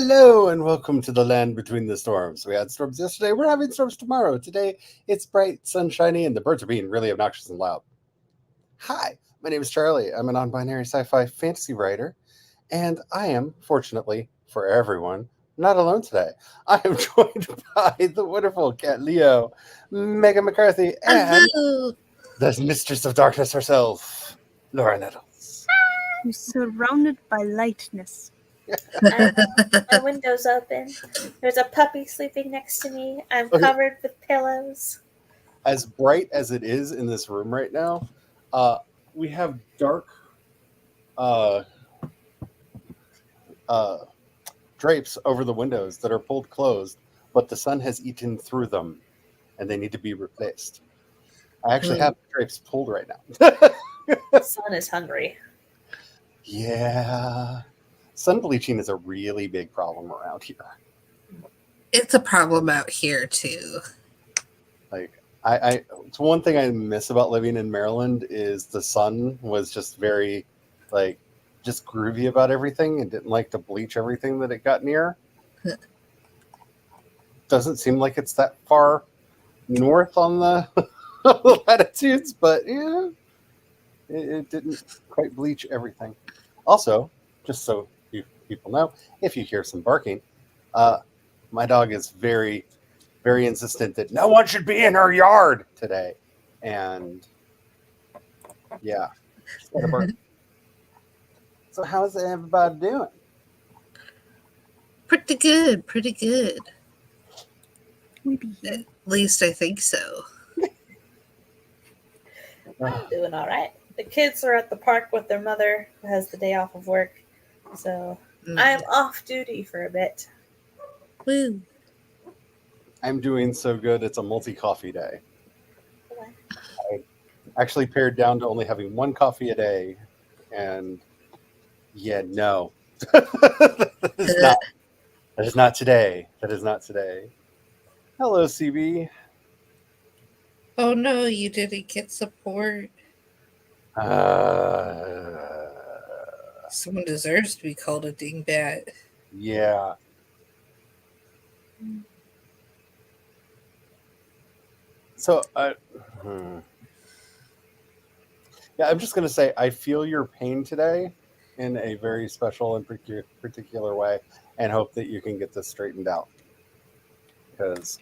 Hello and welcome to the land between the storms. We had storms yesterday. We're having storms tomorrow. Today it's bright, sunshiny, and the birds are being really obnoxious and loud. Hi, my name is Charlie. I'm a non binary sci fi fantasy writer, and I am, fortunately for everyone, not alone today. I am joined by the wonderful Cat Leo, Megan McCarthy, and Hello. the Mistress of Darkness herself, Laura Nettles. I'm surrounded by lightness. I know. My window's open. There's a puppy sleeping next to me. I'm Okay. covered with pillows. As bright as it is in this room right now, we have dark uh, uh, drapes over the windows that are pulled closed, but the sun has eaten through them and they need to be replaced. I actually have the drapes pulled right now. The sun is hungry. Yeah. Sun bleaching is a really big problem around here. It's a problem out here too. Like it's one thing I miss about living in Maryland is the sun was just very just groovy about everything and didn't like to bleach everything that it got near. Doesn't seem like it's that far north on the latitudes, but yeah, it didn't quite bleach everything. Also, just so you people know, if you hear some barking, my dog is very, very insistent that no one should be in her yard today. And yeah, she's got a bark. So how's everybody doing? Pretty good, pretty good. We be At here. least I think so. I'm doing all right. The kids are at the park with their mother, who has the day off of work. So I'm off duty for a bit. Woo. I'm doing so good. It's a multi-coffee day. I actually pared down to only having one coffee a day. And yeah, no. That is not today. That is not today. Hello, CB. Oh no, you didn't get support. Someone deserves to be called a dingbat. Yeah. So, yeah, I'm just going to say I feel your pain today in a very special and particular way and hope that you can get this straightened out. Because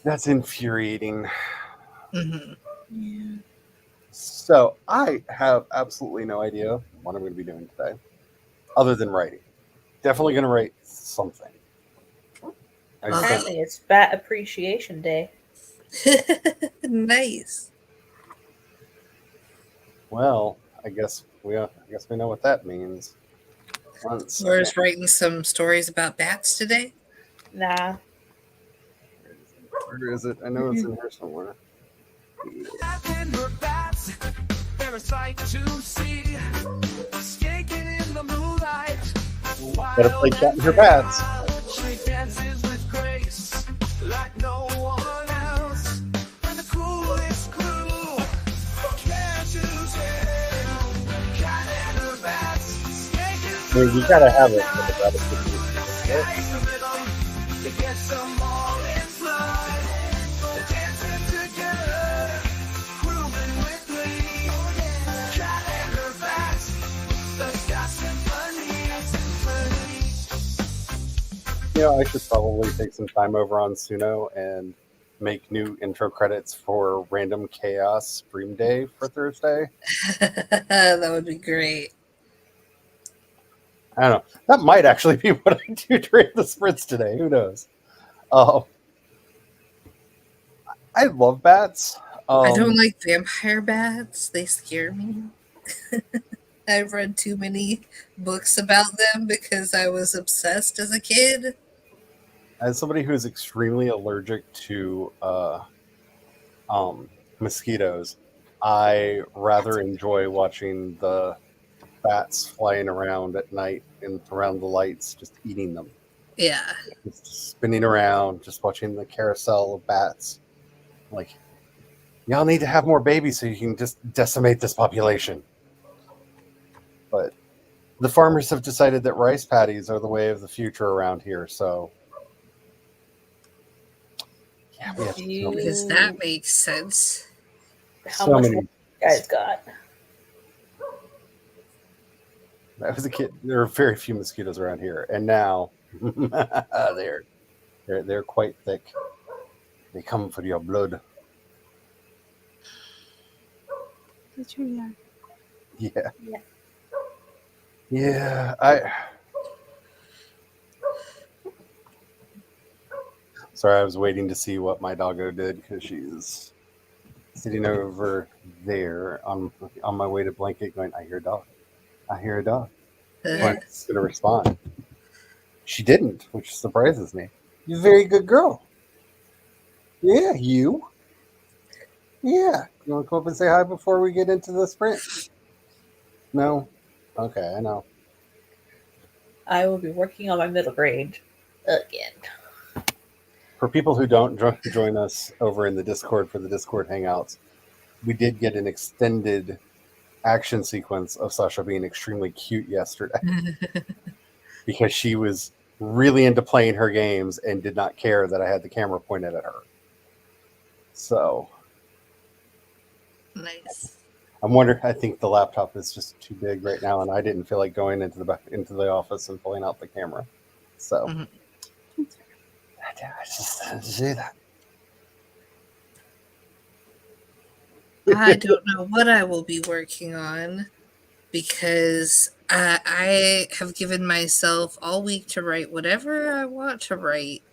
that's infuriating. Mm-hmm. Yeah. So I have absolutely no idea what I'm going to be doing today other than writing. Definitely going to write something. I just don't- Apparently, it's Bat Appreciation Day. Nice. well, I guess we know what that means. Once Laura's writing some stories about bats today. Nah. Where is it? I know it's in here somewhere. Better play cat and her bats. I mean, you gotta have it for the Bat Appreciation. You know, I should probably take some time over on Suno and make new intro credits for Random Chaos Stream Day for Thursday. That would be great. I don't know. That might actually be what I do during the sprints today. Who knows? I love bats. I don't like vampire bats. They scare me. I've read too many books about them because I was obsessed as a kid. As somebody who is extremely allergic to mosquitoes, I rather enjoy watching the bats flying around at night and around the lights, just eating them. Yeah. Just spinning around, just watching the carousel of bats. Like, y'all need to have more babies so you can just decimate this population. But the farmers have decided that rice paddies are the way of the future around here. So yeah, we have so many, Because that makes sense. How so much many. work you guys got? I was a kid. There are very few mosquitoes around here, and now they're quite thick. They come for your blood. They truly are. Yeah. Yeah. Yeah. Sorry, I was waiting to see what my doggo did because she's sitting over there on my weighted blanket going, I hear a dog. I hear a dog. Yeah. She's going to respond. She didn't, which surprises me. You're a very good girl. Yeah, you. Yeah. You want to come up and say hi before we get into the sprint? No? Okay, I know. I will be working on my middle grade again. For people who don't join us over in the Discord for the Discord Hangouts, we did get an extended action sequence of Sasha being extremely cute yesterday because she was really into playing her games and did not care that I had the camera pointed at her. So Nice. I'm wondering. I think the laptop is just too big right now, and I didn't feel like going into the office and pulling out the camera. So Mhm. I just had to say that. I don't know what I will be working on because I have given myself all week to write whatever I want to write,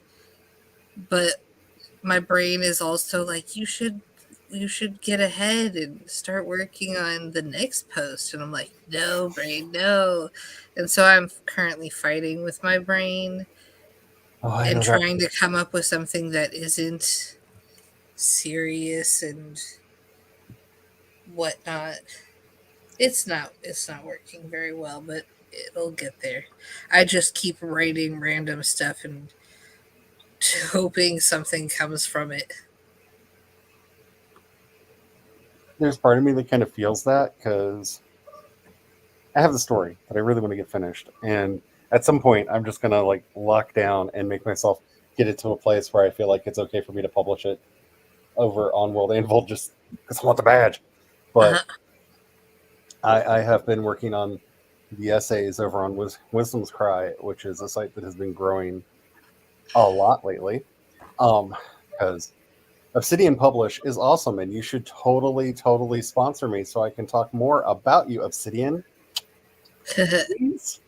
but my brain is also like, you should get ahead and start working on the next post, and I'm like, no, brain, no. And so I'm currently fighting with my brain Oh, I and know that. trying to come up with something that isn't serious and whatnot. It's not working very well, but it'll get there. I just keep writing random stuff and hoping something comes from it. There's part of me that kind of feels that because I have the story that I really want to get finished, and at some point, I'm just gonna like lock down and make myself get it to a place where I feel like it's okay for me to publish it over on World Anvil just because I want the badge. But Uh-huh. I have been working on the essays over on Wisdom's Cry, which is a site that has been growing a lot lately. Because Obsidian Publish is awesome, and you should totally sponsor me so I can talk more about you, Obsidian. Please.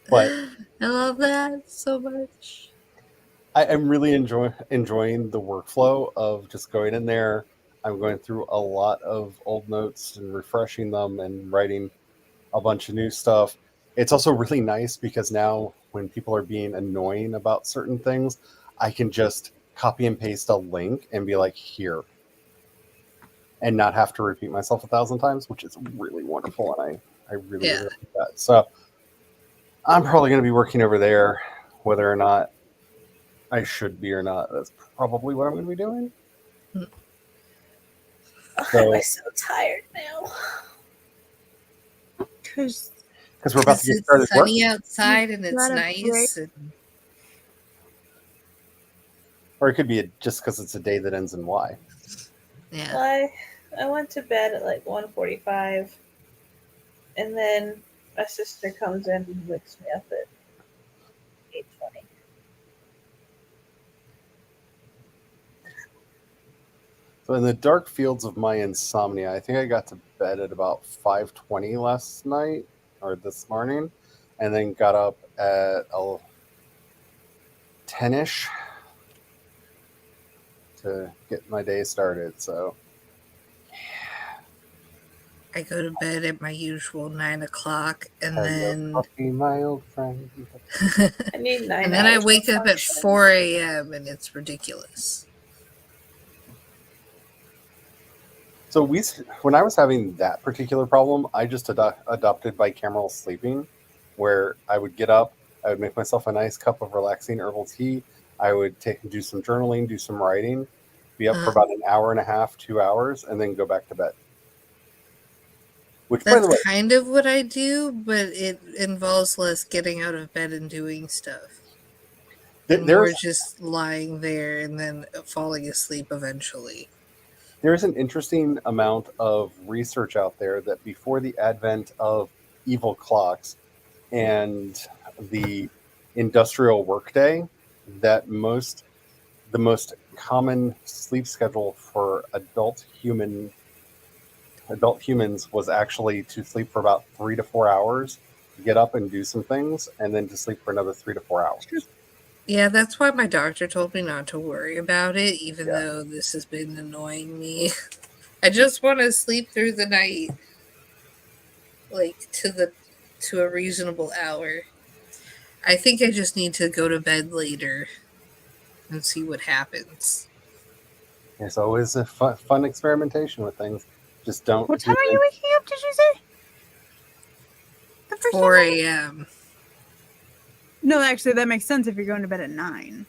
But I love that so much. I'm really enjoying the workflow of just going in there. I'm going through a lot of old notes and refreshing them and writing a bunch of new stuff. It's also really nice because now when people are being annoying about certain things, I can just copy and paste a link and be like, here, and not have to repeat myself 1,000 times, which is really wonderful. And I really like that. So I'm probably going to be working over there, whether or not I should be or not. That's probably what I'm going to be doing. Oh, I'm so tired now. Because Because we're about to get started It's sunny outside and it's Got a nice. And or it could be just because it's a day that ends in Y. yeah. I went to bed at like 1:45, and then my sister comes in and wakes me up at 8:20. So in the dark fields of my insomnia, I think I got to bed at about 5:20 last night or this morning, and then got up at 10ish to get my day started. So I go to bed at my usual 9 o'clock, and hello, then coffee, my old friend. I need 9 and then I hours wake to up at function. 4 a.m. and it's ridiculous. So when I was having that particular problem, I just adopted bicameral sleeping, where I would get up, I would make myself a nice cup of relaxing herbal tea, I would do some journaling, do some writing, be up for about an hour and a half, 2 hours, and then go back to bed. Which, by the That's way, kind of what I do, but it involves less getting out of bed and doing stuff. More there's just lying there and then falling asleep eventually. there's an interesting amount of research out there that before the advent of evil clocks and the industrial workday, that the most common sleep schedule for adult humans was actually to sleep for about 3 to 4 hours, get up and do some things, and then to sleep for another 3 to 4 hours. Yeah, that's why my doctor told me not to worry about it, even Yeah. though this has been annoying me. I just want to sleep through the night, like to a reasonable hour. I think I just need to go to bed later and see what happens. It's always a fun experimentation with things. Just don't What do time are you it. waking up? Did you say the first 4 time? a.m. No, actually, that makes sense if you're going to bed at 9.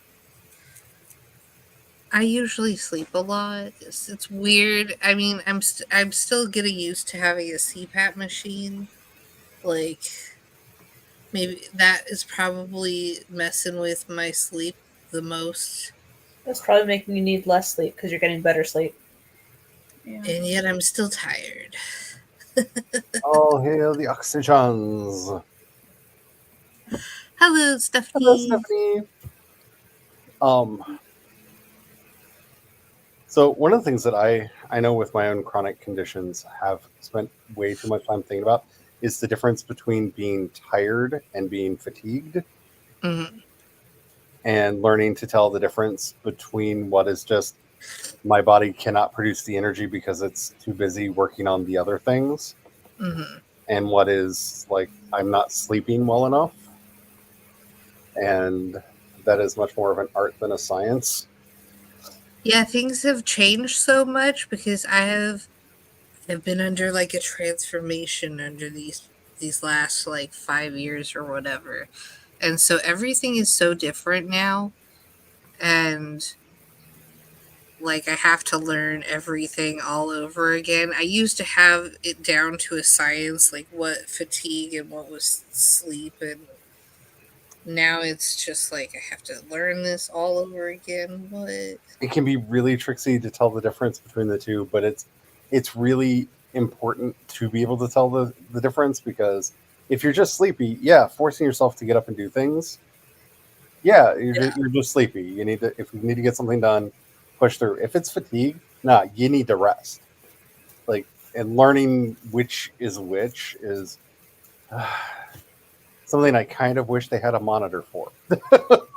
I usually sleep a lot. It's weird. I mean, I'm still getting used to having a CPAP machine. Like maybe that is probably messing with my sleep the most. That's probably making you need less sleep because you're getting better sleep. Yeah. And yet I'm still tired. All hail the oxygens. Hello, Hello, Stephanie. Stephanie. So one of the things that I know with my own chronic conditions have spent way too much time thinking about is the difference between being tired and being fatigued, Mhm. and learning to tell the difference between what is just my body cannot produce the energy because it's too busy working on the other things, Mhm. and what is like I'm not sleeping well enough, and that is much more of an art than a science. Yeah, things have changed so much because have been under like a transformation under these last like 5 years or whatever. And so everything is so different now. And like I have to learn everything all over again. I used to have it down to a science, like what fatigue and what was sleep, and now it's just like I have to learn this all over again. What? It can be really tricksy to tell the difference between the two, but it's really important to be able to tell the difference, because if you're just sleepy, yeah, forcing yourself to get up and do things, yeah, Yeah. you're just sleepy. You need to, if you need to get something done, push through. If it's fatigue, nah, you need to rest. Like, and learning which is which is something I kind of wish they had a monitor for.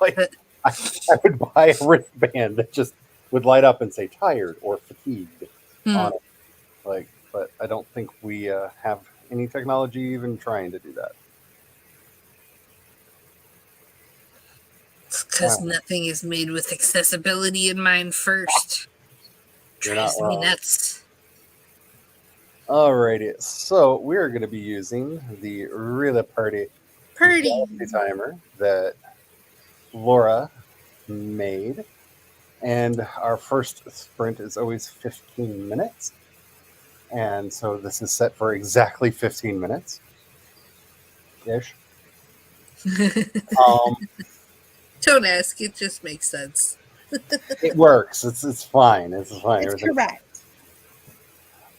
Like, But I would buy a wristband that just would light up and say tired or fatigued hmm, on it. Like, but I don't think we have any technology even trying to do that. it's because nothing is made with accessibility in mind first. You're not Drives me wrong. nuts. Alrighty, so we're going to be using the Really Party Purdy. Galaxy Timer that Laura made. And our first sprint is always 15 minutes. And so this is set for exactly 15 minutes ish. Um, Don't ask, it just makes sense. it works. It's fine. It's fine. It's Everything. correct.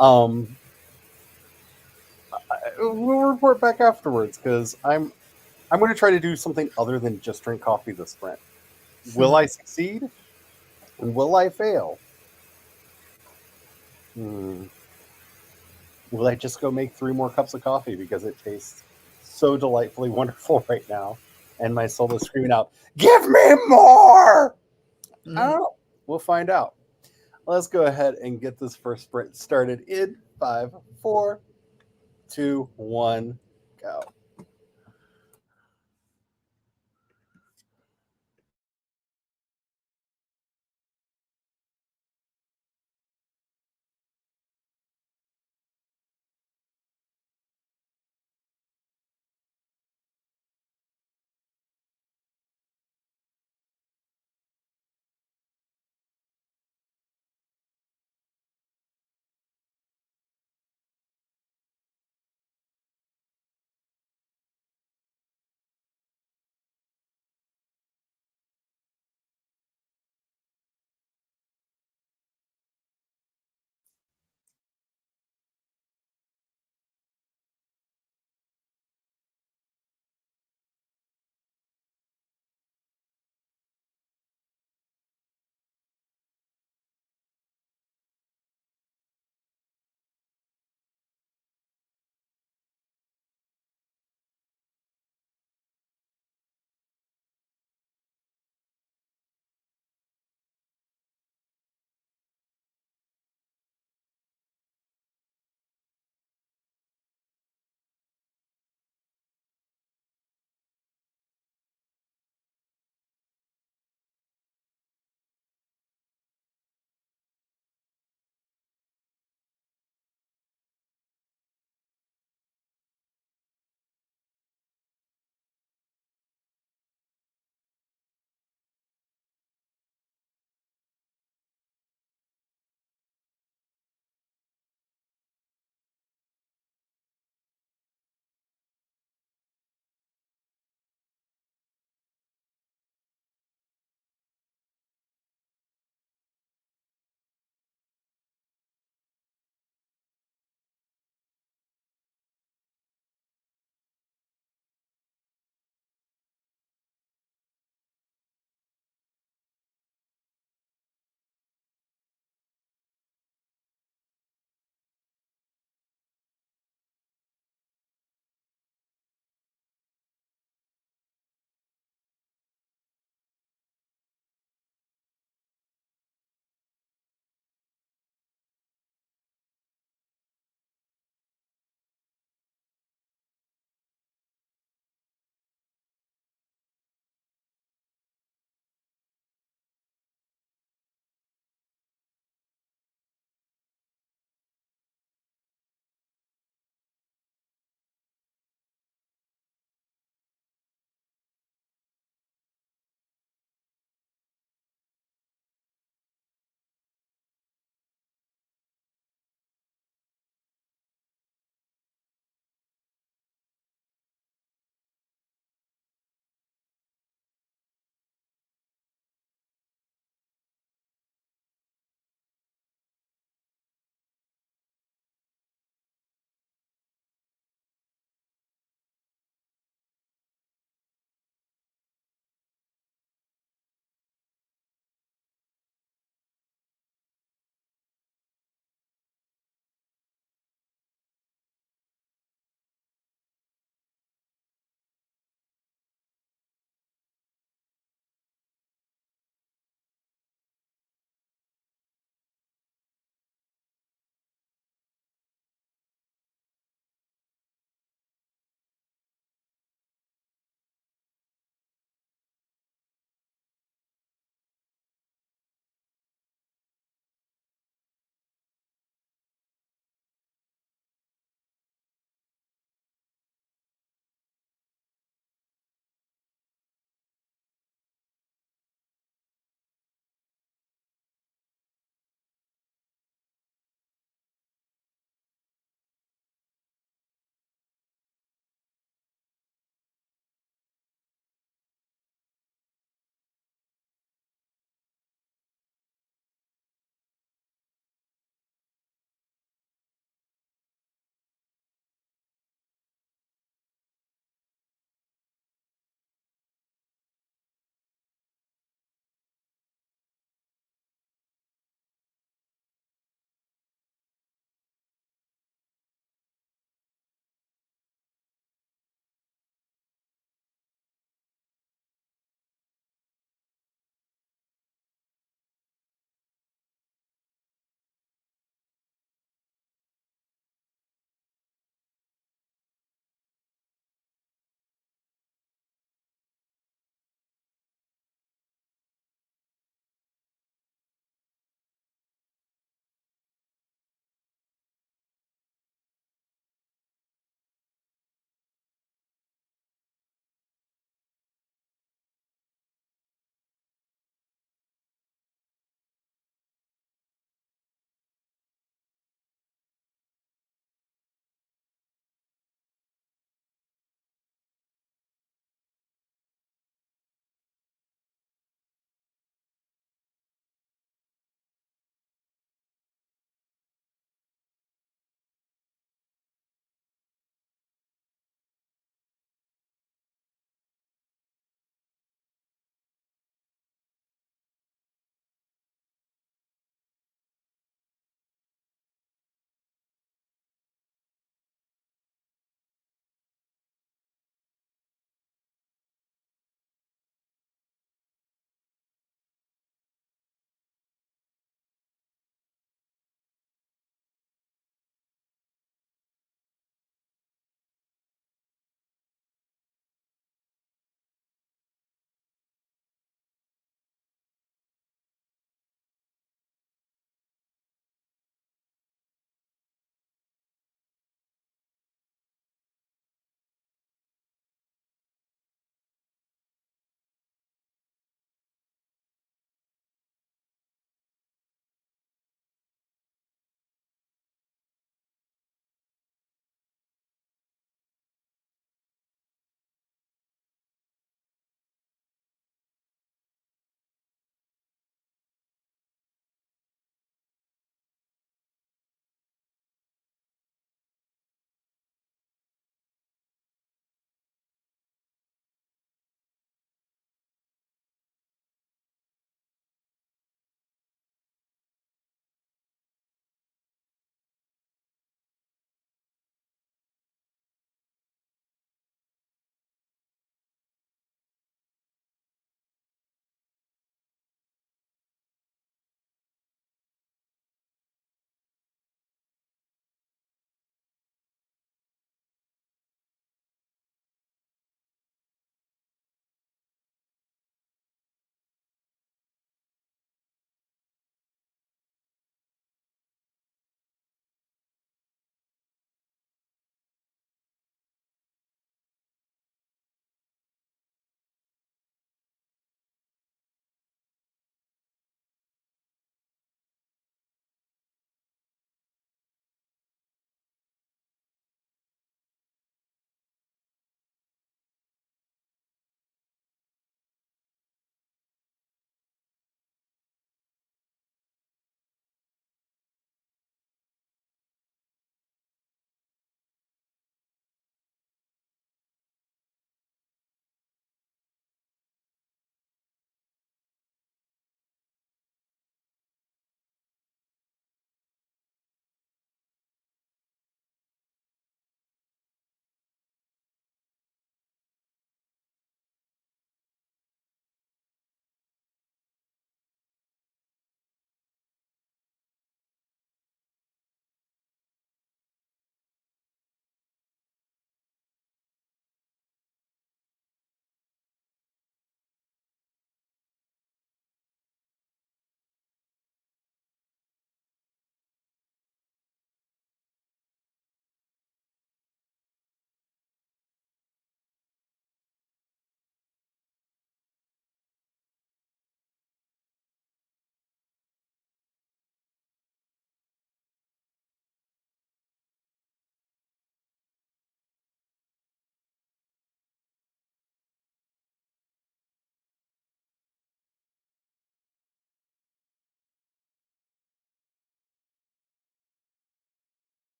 Um, we'll report back afterwards because I'm going to try to do something other than just drink coffee this sprint. Will I succeed? And will I fail? Hmm. Will I just go make 3 more cups of coffee because it tastes so delightfully wonderful right now, and my soul is screaming out, "Give me more!" I don't know. We'll find out. Let's go ahead and get this first sprint started in 5, 4, 2, 1, go.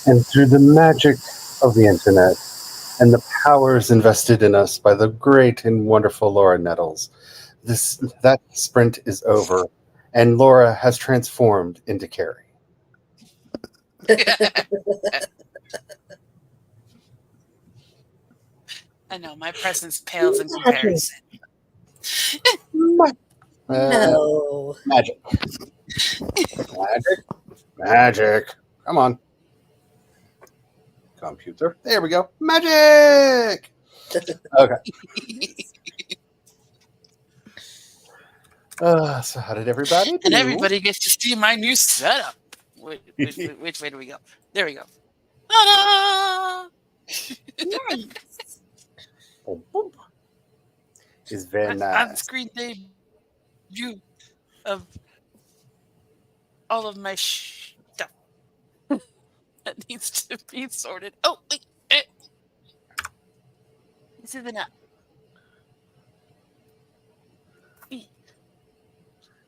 And through the magic of the internet and the powers invested in us by the great and wonderful Laura Nettles, that sprint is over, and Laura has transformed into Carrie. I know my presence pales in comparison. No. Magic. Magic. Come on. Computer. There we go. Magic. Okay. So how did everybody do? And everybody gets to see my new setup. Which way do we go? There we go. Ta-da! Nice. Boom, boom. Is very nice. On-screen debut of all of my stuff that needs to be sorted. Oh, wait. This isn't up.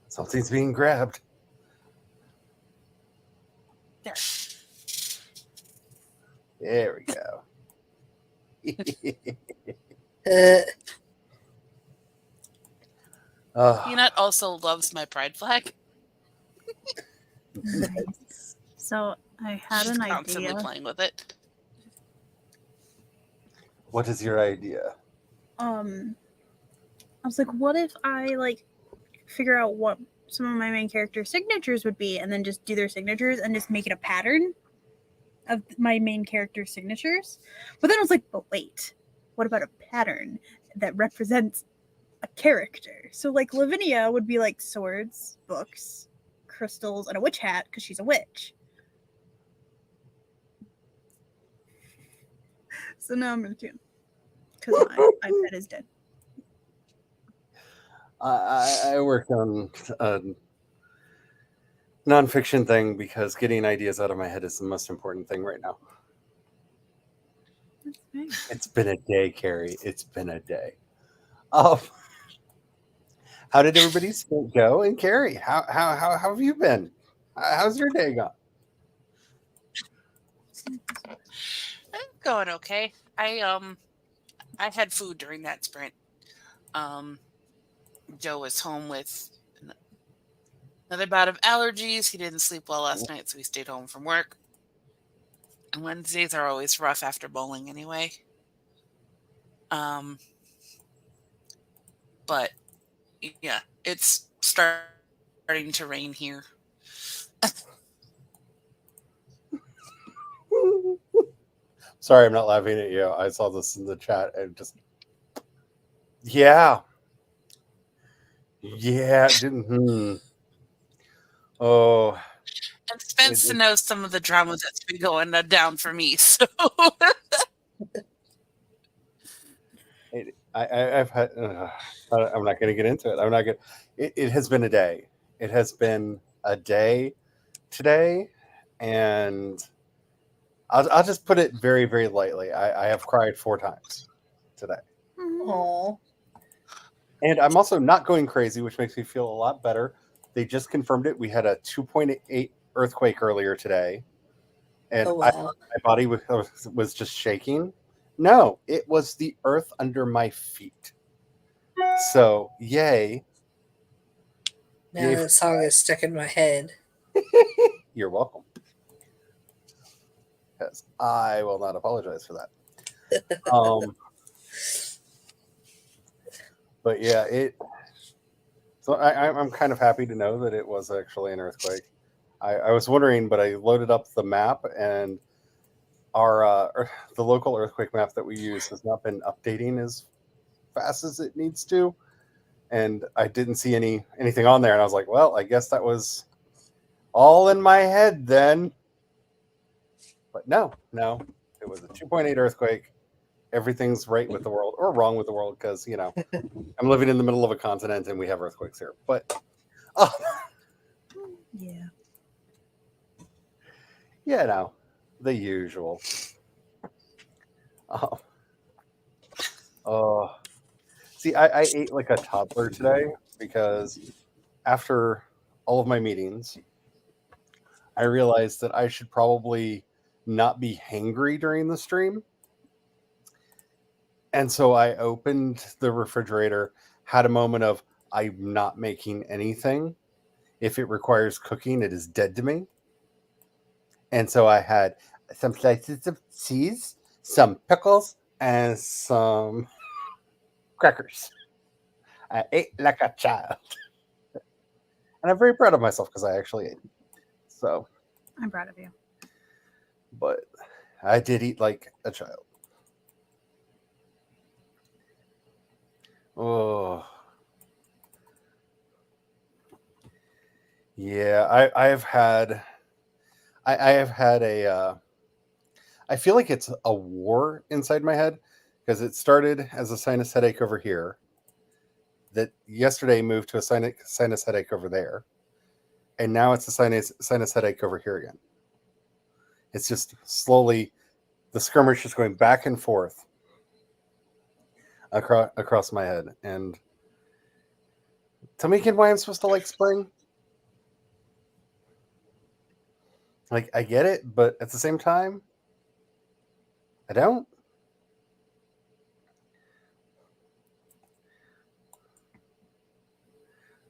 Something's being grabbed. There. There we go. Peanut also loves my pride flag. Nice. So I had She's an constantly idea. playing with it. What is your idea? I was like, what if I like figure out what some of my main character signatures would be, and then just do their signatures and just make it a pattern of my main character signatures. But then I was like, but wait, what about a pattern that represents a character? So like Lavinia would be like swords, books, crystals, and a witch hat because she's a witch. So now I'm in tune because my iPad is dead. I worked on a nonfiction thing because getting ideas out of my head is the most important thing right now. That's nice. It's been a day, Carrie. It's been a day. How did everybody's go? And Carrie, how have you been? How's your day gone? Going okay. I had food during that sprint. Joe was home with another bout of allergies. He didn't sleep well last night, so he stayed home from work. And Wednesdays are always rough after bowling anyway. But yeah, it's starting to rain here. Sorry, I'm not laughing at you. I saw this in the chat and just yeah. Oh, And Spence knows some of the drama that's been going down for me. So I've had. I'm not going to get into it. I'm not going. It has been a day. It has been a day today, and I'll just put it very, very lightly. I have cried 4 times today. Oh. And I'm also not going crazy, which makes me feel a lot better. They just confirmed it. We had a 2.8 earthquake earlier today, and Oh, wow. my body was just shaking. No, it was the earth under my feet. So, yay. Now that song is stuck in my head. You're welcome. Because I will not apologize for that. But yeah, so I'm kind of happy to know that it was actually an earthquake. I was wondering, but I loaded up the map, and the local earthquake map that we use has not been updating as fast as it needs to, and I didn't see anything on there, and I was like, well, I guess that was all in my head then. But no, it was a 2.8 earthquake. Everything's right with the world, or wrong with the world, because I'm living in the middle of a continent and we have earthquakes here. But Yeah. The usual. See, I ate like a toddler today because after all of my meetings, I realized that I should probably not be hangry during the stream. And so I opened the refrigerator, had a moment of, I'm not making anything. If it requires cooking, it is dead to me. And so I had some slices of cheese, some pickles, and some crackers. I ate like a child. And I'm very proud of myself because I actually ate. So, I'm proud of you. but I did eat like a child. Oh. Yeah, I have had a I feel like it's a war inside my head because it started as a sinus headache over here that yesterday moved to a sinus headache over there, and now it's a sinus headache over here again. It's just slowly, the skirmish is going back and forth across my head. And tell me again why I'm supposed to like spring. Like, I get it, but at the same time, I don't.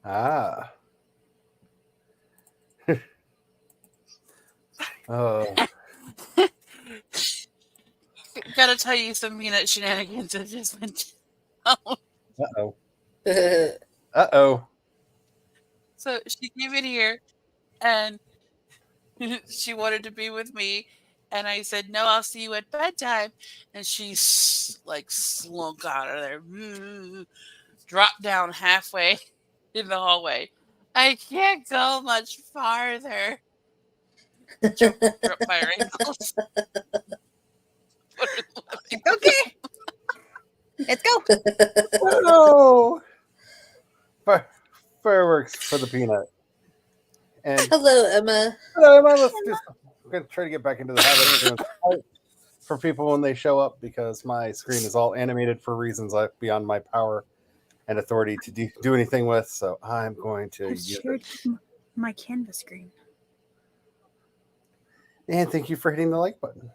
Ah. Oh. Gotta tell you some peanut shenanigans that just went down. Uh-oh. Uh-oh. So she came in here and she wanted to be with me. And I said, no, I'll see you at bedtime. And she like slunk out of there, dropped down halfway in the hallway. I can't go much farther. Choked her up by her ankles. Okay. Let's go. Oh. Fireworks for the peanut. And Hello, Emma. hello, Emma. I'm going to try to get back into the habit of doing Skype for people when they show up because my screen is all animated for reasons beyond my power and authority to do anything with. So I'm going to I use shared it. my canvas screen. And thank you for hitting the like button.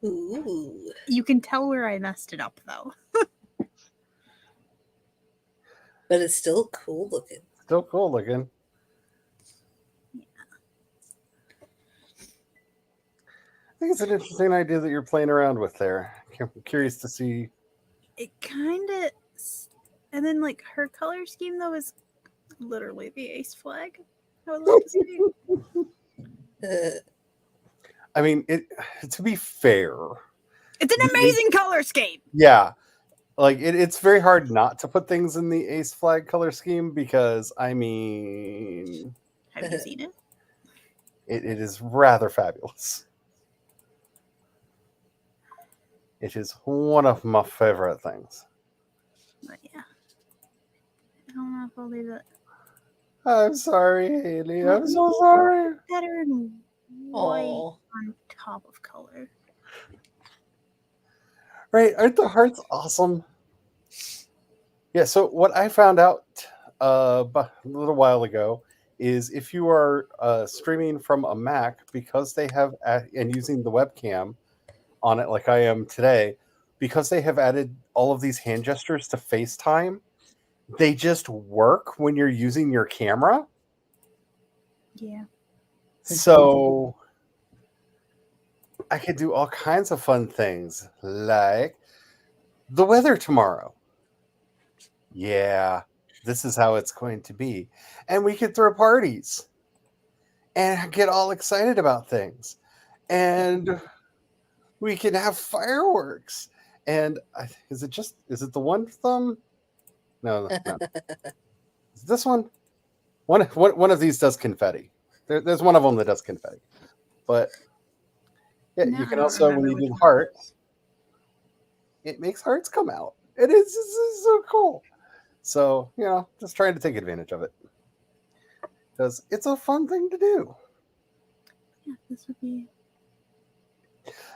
Ooh. You can tell where I messed it up, though. But it's still cool looking. Still cool looking. I think it's an interesting idea that you're playing around with there. I'm curious to see. It kind of, and then like her color scheme though is literally the ace flag. I would love to see. I mean, to be fair, It's an amazing color scheme. yeah, like it's very hard not to put things in the ace flag color scheme because I mean, Have you seen it? it is rather fabulous. It is one of my favorite things. But yeah, I don't know if I'll leave it I'm sorry, Haley. I'm so sorry. better and white Oh. on top of color. Right? Aren't the hearts awesome? Yeah. So what I found out a little while ago is if you are streaming from a Mac, because they have and using the webcam on it, like I am today, because they have added all of these hand gestures to FaceTime, they just work when you're using your camera. Yeah. So I could do all kinds of fun things, like the weather tomorrow. Yeah, this is how it's going to be. And we could throw parties and get all excited about things. And we can have fireworks. And is it the one thumb? No. Is it this one? One of these does confetti. There's one of them that does confetti. But yeah, No, you I can don't also, when remember you which do one. hearts, it makes hearts come out. It is so cool. So, just trying to take advantage of it. Because it's a fun thing to do. Yeah, this would be.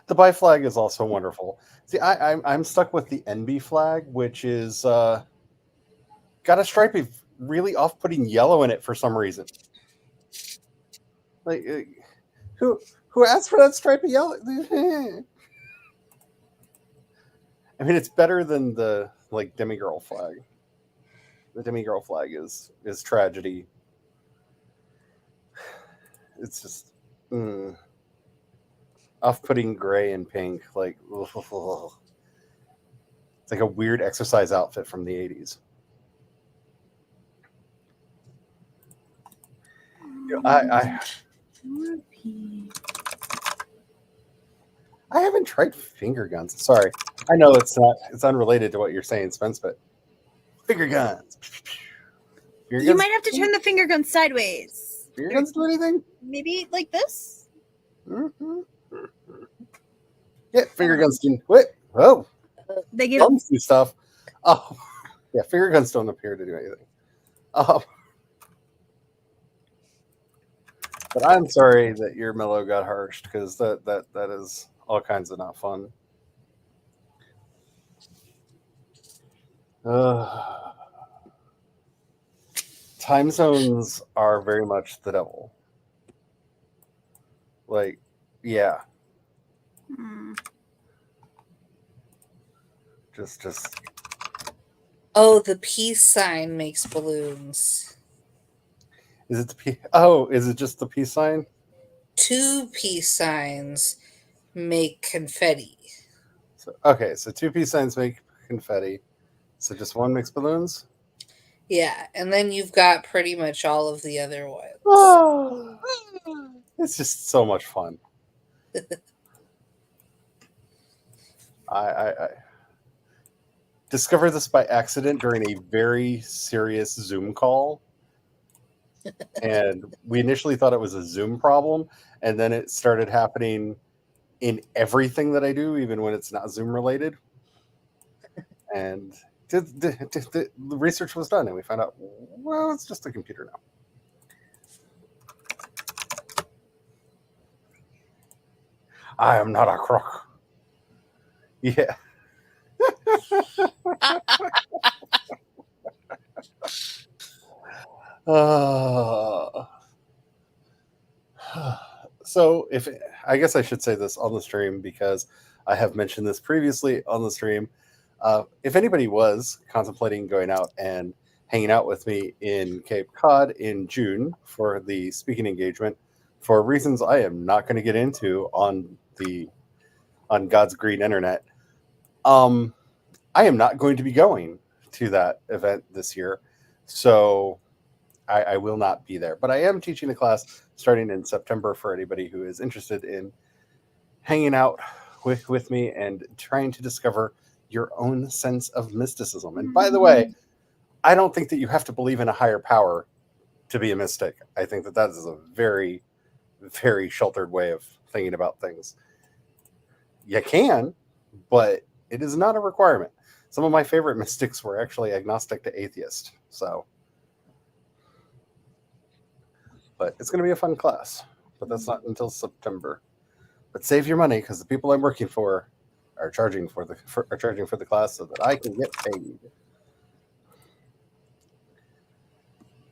The bi flag is also wonderful. See, I'm stuck with the NB flag, which is got a stripy, really off-putting yellow in it for some reason. Like, who asked for that stripy yellow? I mean, it's better than the like demigirl flag. The demigirl flag is tragedy. It's just off-putting gray and pink. Like, it's like a weird exercise outfit from the 80s. I haven't tried finger guns. Sorry, I know it's unrelated to what you're saying, Spence, but finger guns. Finger You guns might have to turn the finger gun sideways. finger guns do anything? Maybe like this. Mm-hmm. Yeah, finger guns do. Wait, oh, They give. guns do stuff. Oh, yeah, finger guns don't appear to do anything. But I'm sorry that your mellow got harshed because that is all kinds of not fun. Time zones are very much the devil. Like, yeah, Hmm. just Oh, the peace sign makes balloons. is it the P? Oh, is it just the peace sign? 2 peace signs make confetti. So, okay, so 2 peace signs make confetti. So just one makes balloons. Yeah, and then you've got pretty much all of the other ones. Oh, it's just so much fun. I discovered this by accident during a very serious Zoom call. And we initially thought it was a Zoom problem, and then it started happening in everything that I do, even when it's not Zoom related. And the research was done, and we found out, well, it's just a computer now. I am not a crook. Yeah. So if I guess I should say this on the stream because I have mentioned this previously on the stream. If anybody was contemplating going out and hanging out with me in Cape Cod in June for the speaking engagement, for reasons I am not going to get into on God's green internet, I am not going to be going to that event this year, so I will not be there. But I am teaching a class starting in September for anybody who is interested in hanging out with me and trying to discover your own sense of mysticism. And by the way, I don't think that you have to believe in a higher power to be a mystic. I think that is a very, very sheltered way of thinking about things. You can, but it is not a requirement. Some of my favorite mystics were actually agnostic to atheist. So, but it's going to be a fun class. But that's not until September. But save your money because the people I'm working for are charging for the class so that I can get paid.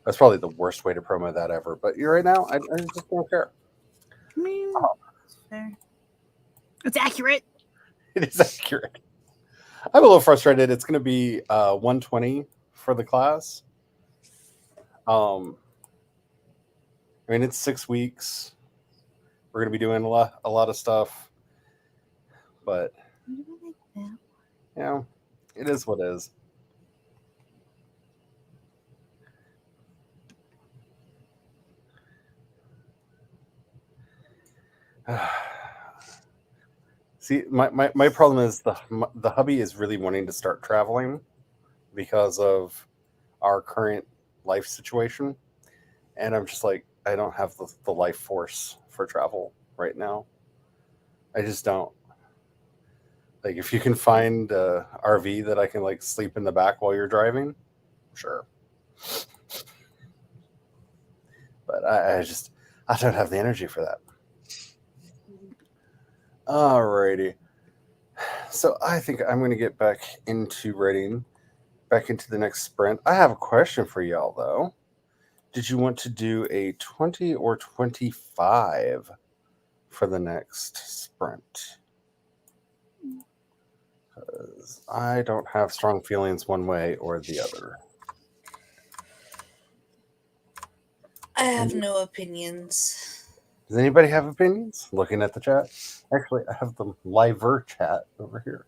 That's probably the worst way to promo that ever. But you're right now, I just don't care. I mean, it's fair. It's accurate. It is accurate. I'm a little frustrated. It's going to be 120 for the class. I mean, it's 6 weeks. We're going to be doing a lot of stuff, but you know, it is what it is. See, my problem is the hubby is really wanting to start traveling because of our current life situation, and I'm just like, I don't have the life force for travel right now. I just don't. Like, if you can find a RV that I can like sleep in the back while you're driving, sure. But I don't have the energy for that. Alrighty. So I think I'm going to get back into writing, back into the next sprint. I have a question for y'all though. Did you want to do a 20 or 25 for the next sprint? 'Cause I don't have strong feelings one way or the other. I have no opinions. Does anybody have opinions? Looking at the chat. Actually, I have the liver chat over here.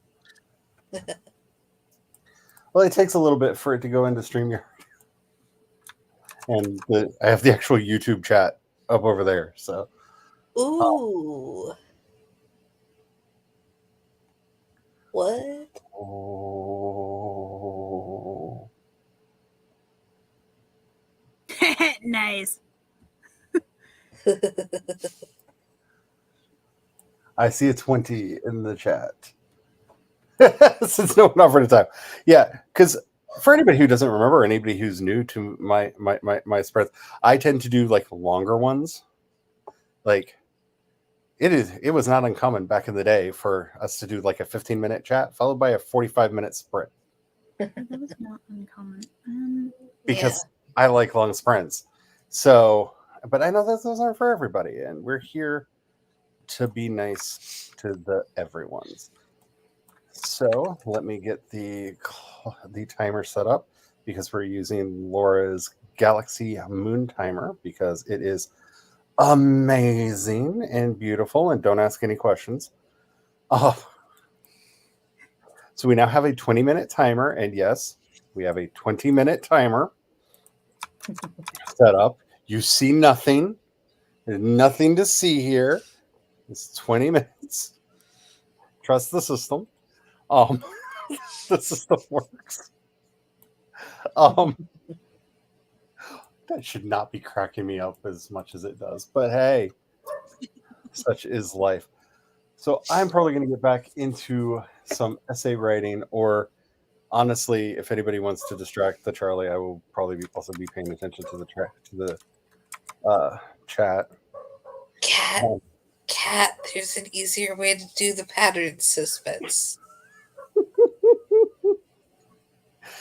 Well, it takes a little bit for it to go into StreamYard. And I have the actual YouTube chat up over there. So, Ooh. What? oh, Nice. I see a 20 in the chat. Since no one offered a time. Yeah, because for anybody who doesn't remember, anybody who's new to my spreads, I tend to do like longer ones. Like it was not uncommon back in the day for us to do like a 15-minute chat followed by a 45-minute sprint. That was not uncommon. Because I like long sprints. So, but I know that those aren't for everybody, and we're here to be nice to the everyone's. So let me get the timer set up because we're using Laura's Galaxy Moon Timer because it is amazing and beautiful, and don't ask any questions. Oh. So we now have a 20-minute timer, and yes, we have a 20-minute timer set up. You see nothing. There's nothing to see here. It's 20 minutes. Trust the system. The system works. That should not be cracking me up as much as it does. But hey, such is life. So I'm probably going to get back into some essay writing, or honestly, if anybody wants to distract the Charlie, I will probably also be paying attention to the chat. Cat, there's an easier way to do the pattern suspense.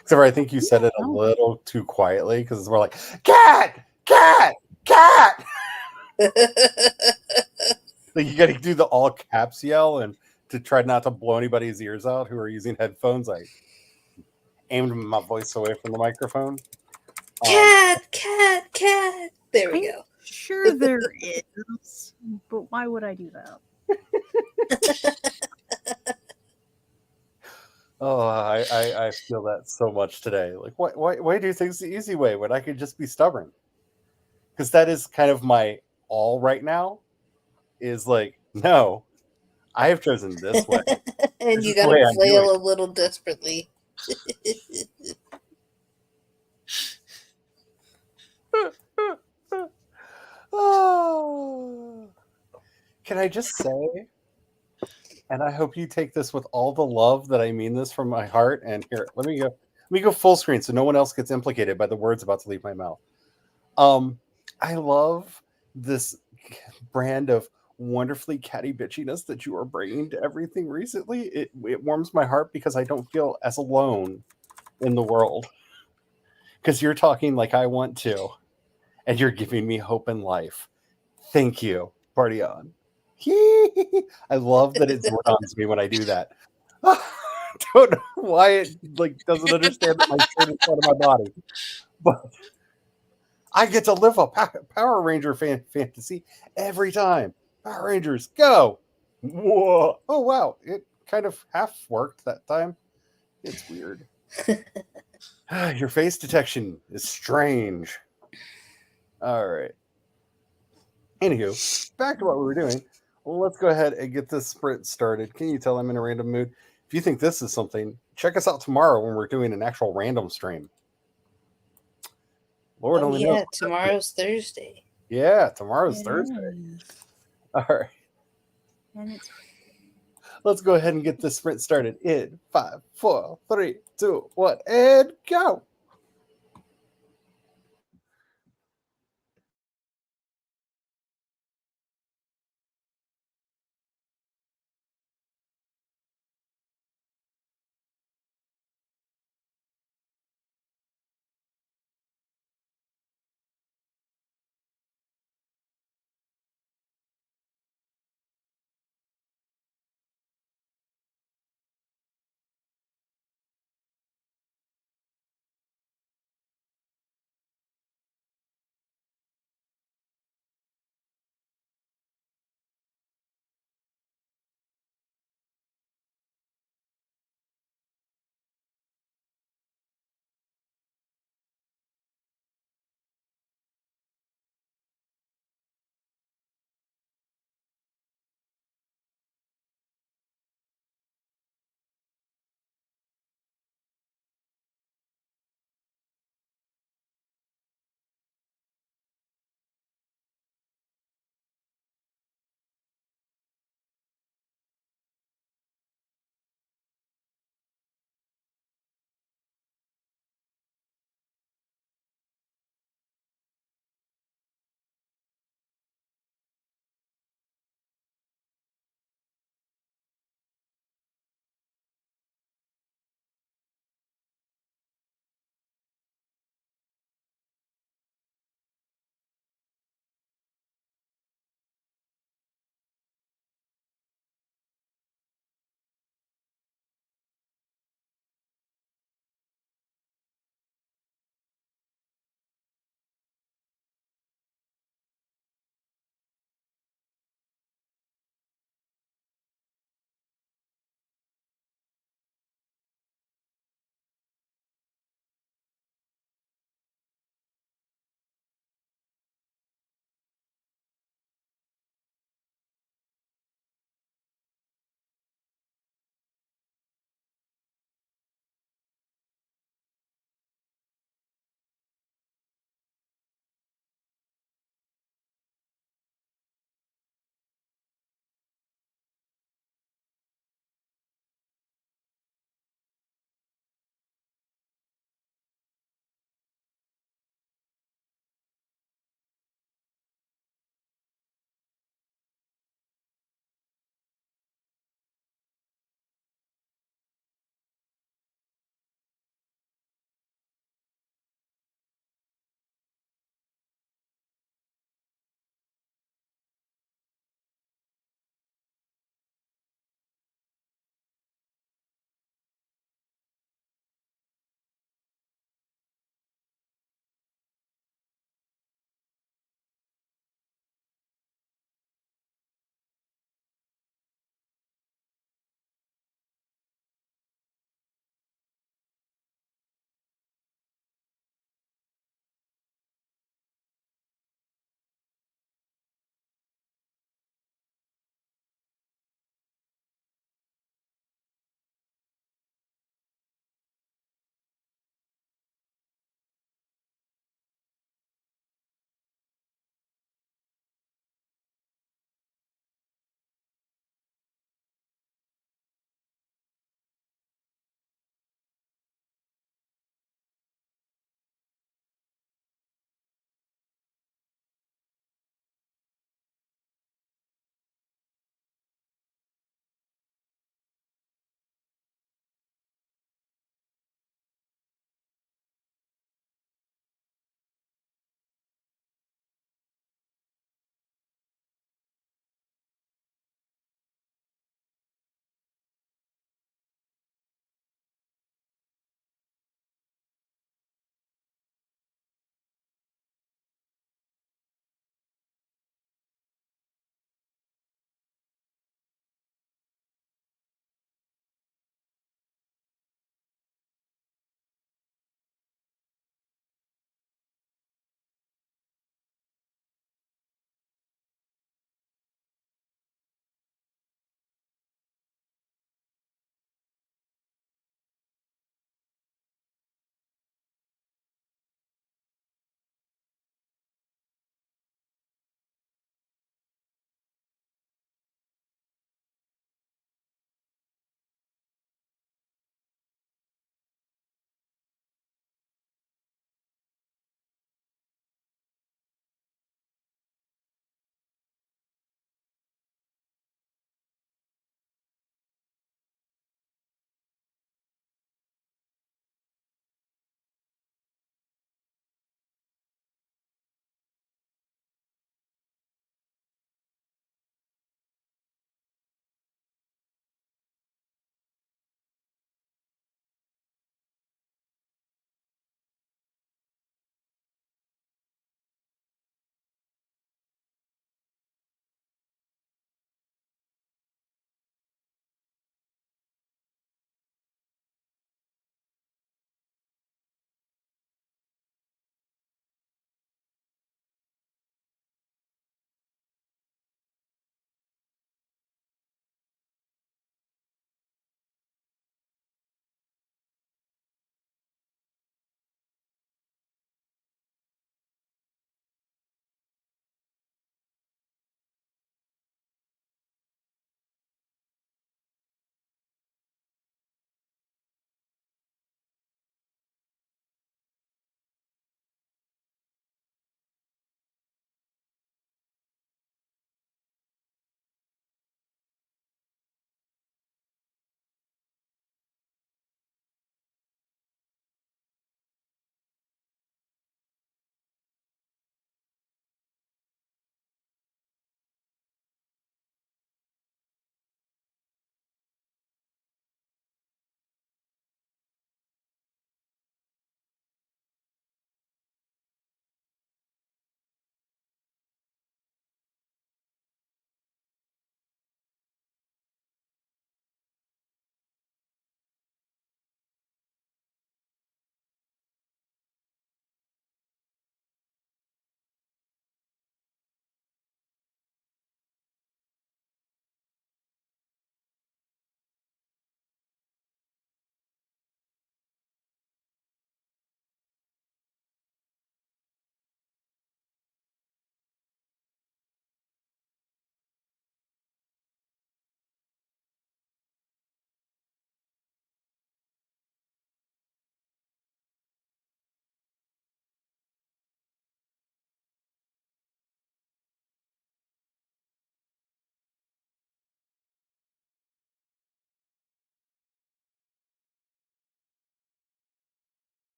Except for I think you said it a little too quietly because it's more like cat, cat, cat. Like you got to do the all caps yell, and to try not to blow anybody's ears out who are using headphones, I aimed my voice away from the microphone. Cat, cat, cat. There we go. Sure there is, but why would I do that? Oh, I feel that so much today. Like, why do things the easy way when I could just be stubborn? Because that is kind of my all right now. Is like, no, I have chosen this way, and this you is the gotta way I'm doing flail it. a little desperately. Oh. Can I just say, and I hope you take this with all the love that I mean this from my heart. And here, let me go full screen so no one else gets implicated by the words about to leave my mouth. I love this brand of wonderfully catty bitchiness that you are bringing to everything recently. It warms my heart because I don't feel as alone in the world. Because you're talking like I want to, and you're giving me hope in life. Thank you. Party on. I love that it Zordons me when I do that. Don't know why it like doesn't understand that my shirt is part of my body, but I get to live a Power Ranger fantasy every time. Power Rangers, go! Whoa! Oh wow, it kind of half worked that time. It's weird. Your face detection is strange. All right. Anywho, back to what we were doing. Well, let's go ahead and get this sprint started. Can you tell I'm in a random mood? If you think this is something, check us out tomorrow when we're doing an actual random stream. Lord only knows. Tomorrow's Thursday. Yeah, tomorrow's Thursday. All right. And it's Let's go ahead and get this sprint started in 5, 4, 3, 2, 1, and go.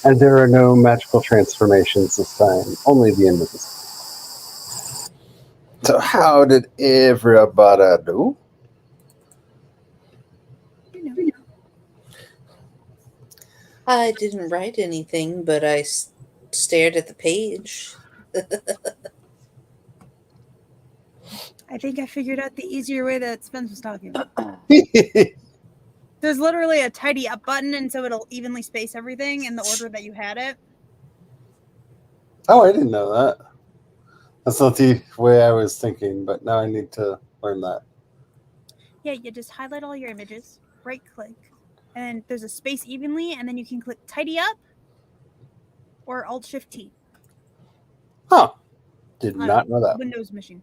And there are no magical transformations this time, only the invisible. So how did everybody do? You know. I didn't write anything, but I stared at the page. I think I figured out the easier way that Spence was talking about. There's literally a tidy up button, and so it'll evenly space everything in the order that you had it. Oh, I didn't know that. That's not the way I was thinking, but now I need to learn that. Yeah, you just highlight all your images, right click, and there's a space evenly, and then you can click tidy up or Alt Shift T Huh. Did on not a know that. Windows machine.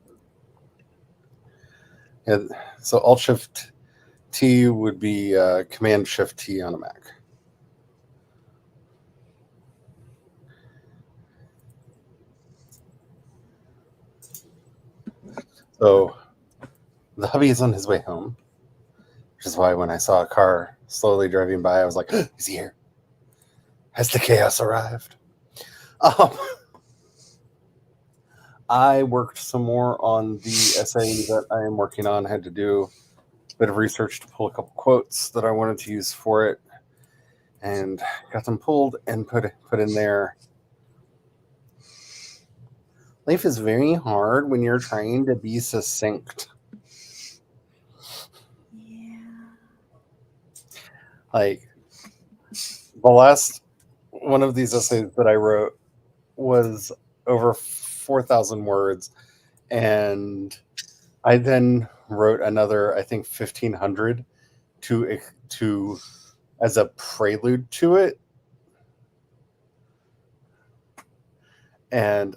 Yeah, so Alt Shift T would be Command Shift T on a Mac. So the hubby is on his way home, which is why when I saw a car slowly driving by, I was like, is he here? Has the chaos arrived? I worked some more on the essay that I am working on. I had to do a bit of research to pull a couple quotes that I wanted to use for it, and got them pulled and put in there. Life is very hard when you're trying to be succinct. Yeah. Like, the last one of these essays that I wrote was over 4,000 words, and I then wrote another, I think, 1,500 to as a prelude to it. And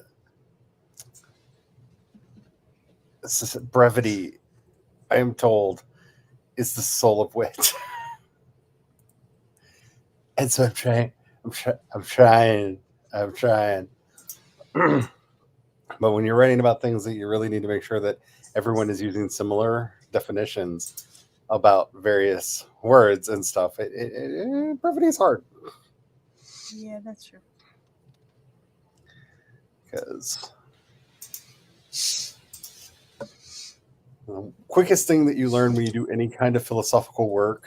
brevity, I am told, is the soul of wit. And so I'm trying. But when you're writing about things that you really need to make sure that everyone is using similar definitions about various words and stuff, brevity is hard. Yeah, that's true. Because the quickest thing that you learn when you do any kind of philosophical work,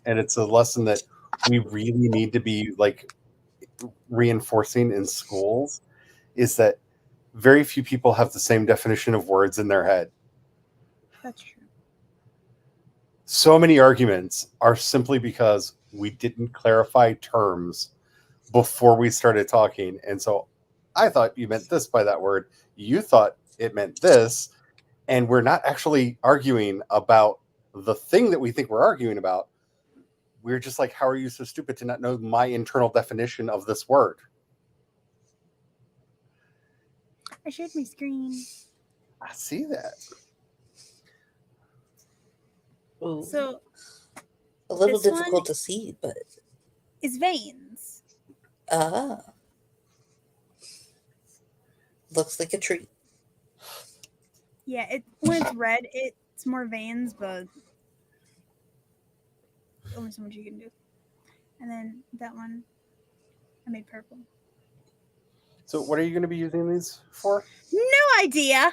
and it's a lesson that we really need to be like reinforcing in schools, is that very few people have the same definition of words in their head. That's true. So many arguments are simply because we didn't clarify terms before we started talking. And so I thought you meant this by that word. You thought it meant this. And we're not actually arguing about the thing that we think we're arguing about. We're just like, how are you so stupid to not know my internal definition of this word? I shared my screen. I see that. Ooh, So a little this one difficult to see, but is veins. looks like a tree. Yeah, when it's red, it's more veins, but only so much you can do. And then that one, I made purple. So what are you going to be using these for? No idea.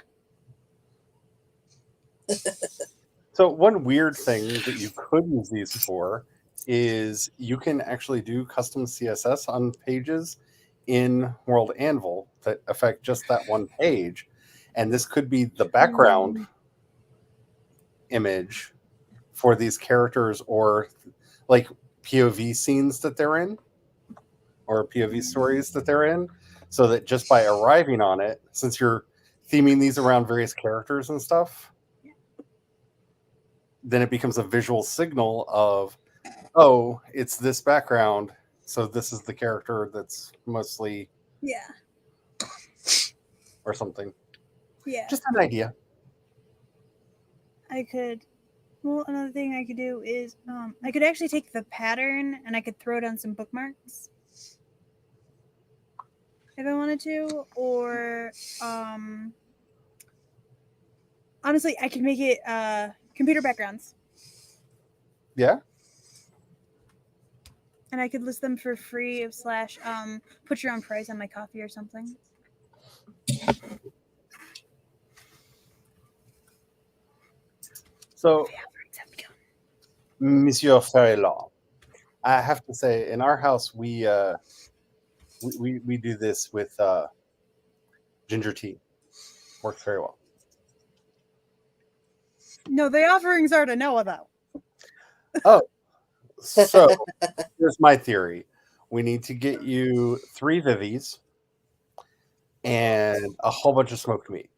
So one weird thing that you could use these for is you can actually do custom CSS on pages in World Anvil that affect just that one page. And this could be the background image for these characters, or like POV scenes that they're in, or POV stories that they're in, so that just by arriving on it, since you're theming these around various characters and stuff, then it becomes a visual signal of, oh, it's this background, so this is the character that's mostly, Yeah. or something. Yeah. Just an idea. I could. Well, another thing I could do is I could actually take the pattern and I could throw it on some bookmarks if I wanted to, or honestly, I could make it computer backgrounds. Yeah. And I could list them for free / put your own price on my coffee or something. So, The offerings have begun. Monsieur Farilan, I have to say, in our house, we do this with ginger tea. Works very well. No, the offerings are to Noah, though. So, here's my theory. We need to get you 3 Vivies and a whole bunch of smoked meat.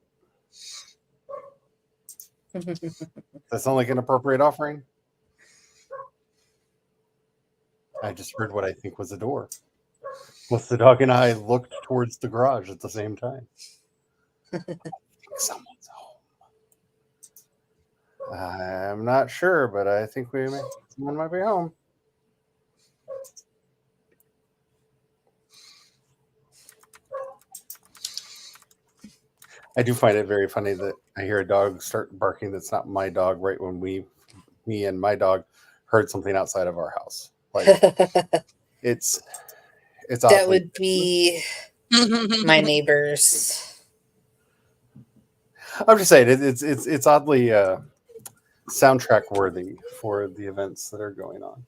That sound like an appropriate offering? I just heard what I think was a door. Both the dog and I looked towards the garage at the same time. I think someone's home. I'm not sure, but I think someone might be home. I do find it very funny that I hear a dog start barking that's not my dog right when me and my dog heard something outside of our house. Like it's That oddly- would be my neighbors. I'm just saying it's oddly soundtrack worthy for the events that are going on.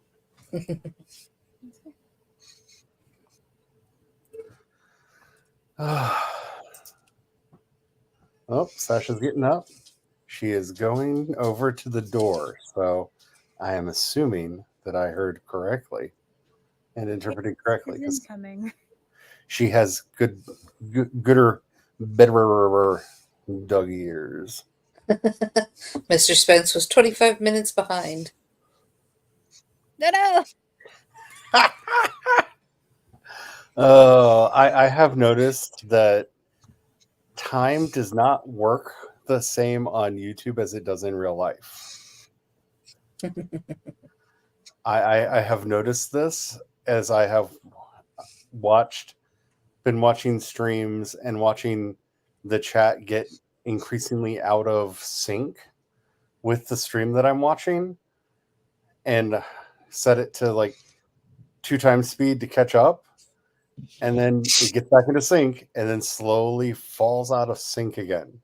Oh, Sasha's getting up. She is going over to the door. So I am assuming that I heard correctly and interpreted correctly It's because incoming. she has gooder, better dog ears. Mr. Spence was 25 minutes behind. No. I have noticed that time does not work the same on YouTube as it does in real life. I have noticed this as I have been watching streams and watching the chat get increasingly out of sync with the stream that I'm watching, and set it to like 2 times speed to catch up, and then it gets back into sync and then slowly falls out of sync again.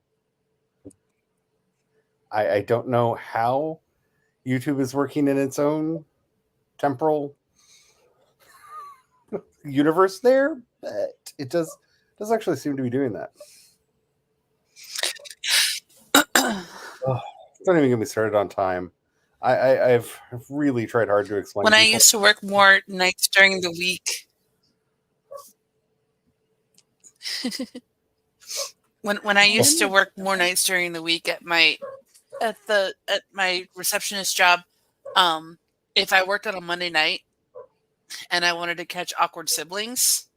I don't know how YouTube is working in its own temporal universe there, but it does actually seem to be doing that. Don't even get me started on time. I've really tried hard to explain. When I people. used to work more nights during the week, when I used to work more nights during the week at my receptionist job, if I worked on a Monday night and I wanted to catch Awkward Siblings,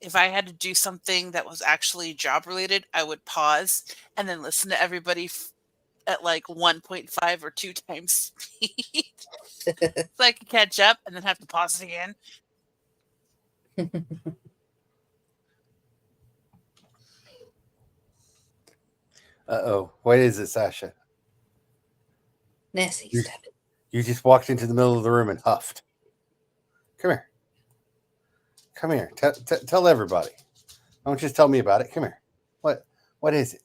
if I had to do something that was actually job related, I would pause and then listen to everybody at like 1.5 or 2 times speed so I could catch up and then have to pause it again. Uh-oh. What is it, Sasha? Nessie, You- stop it. You just walked into the middle of the room and huffed. Come here. Come here. Tell everybody. Don't just tell me about it. Come here. What is it?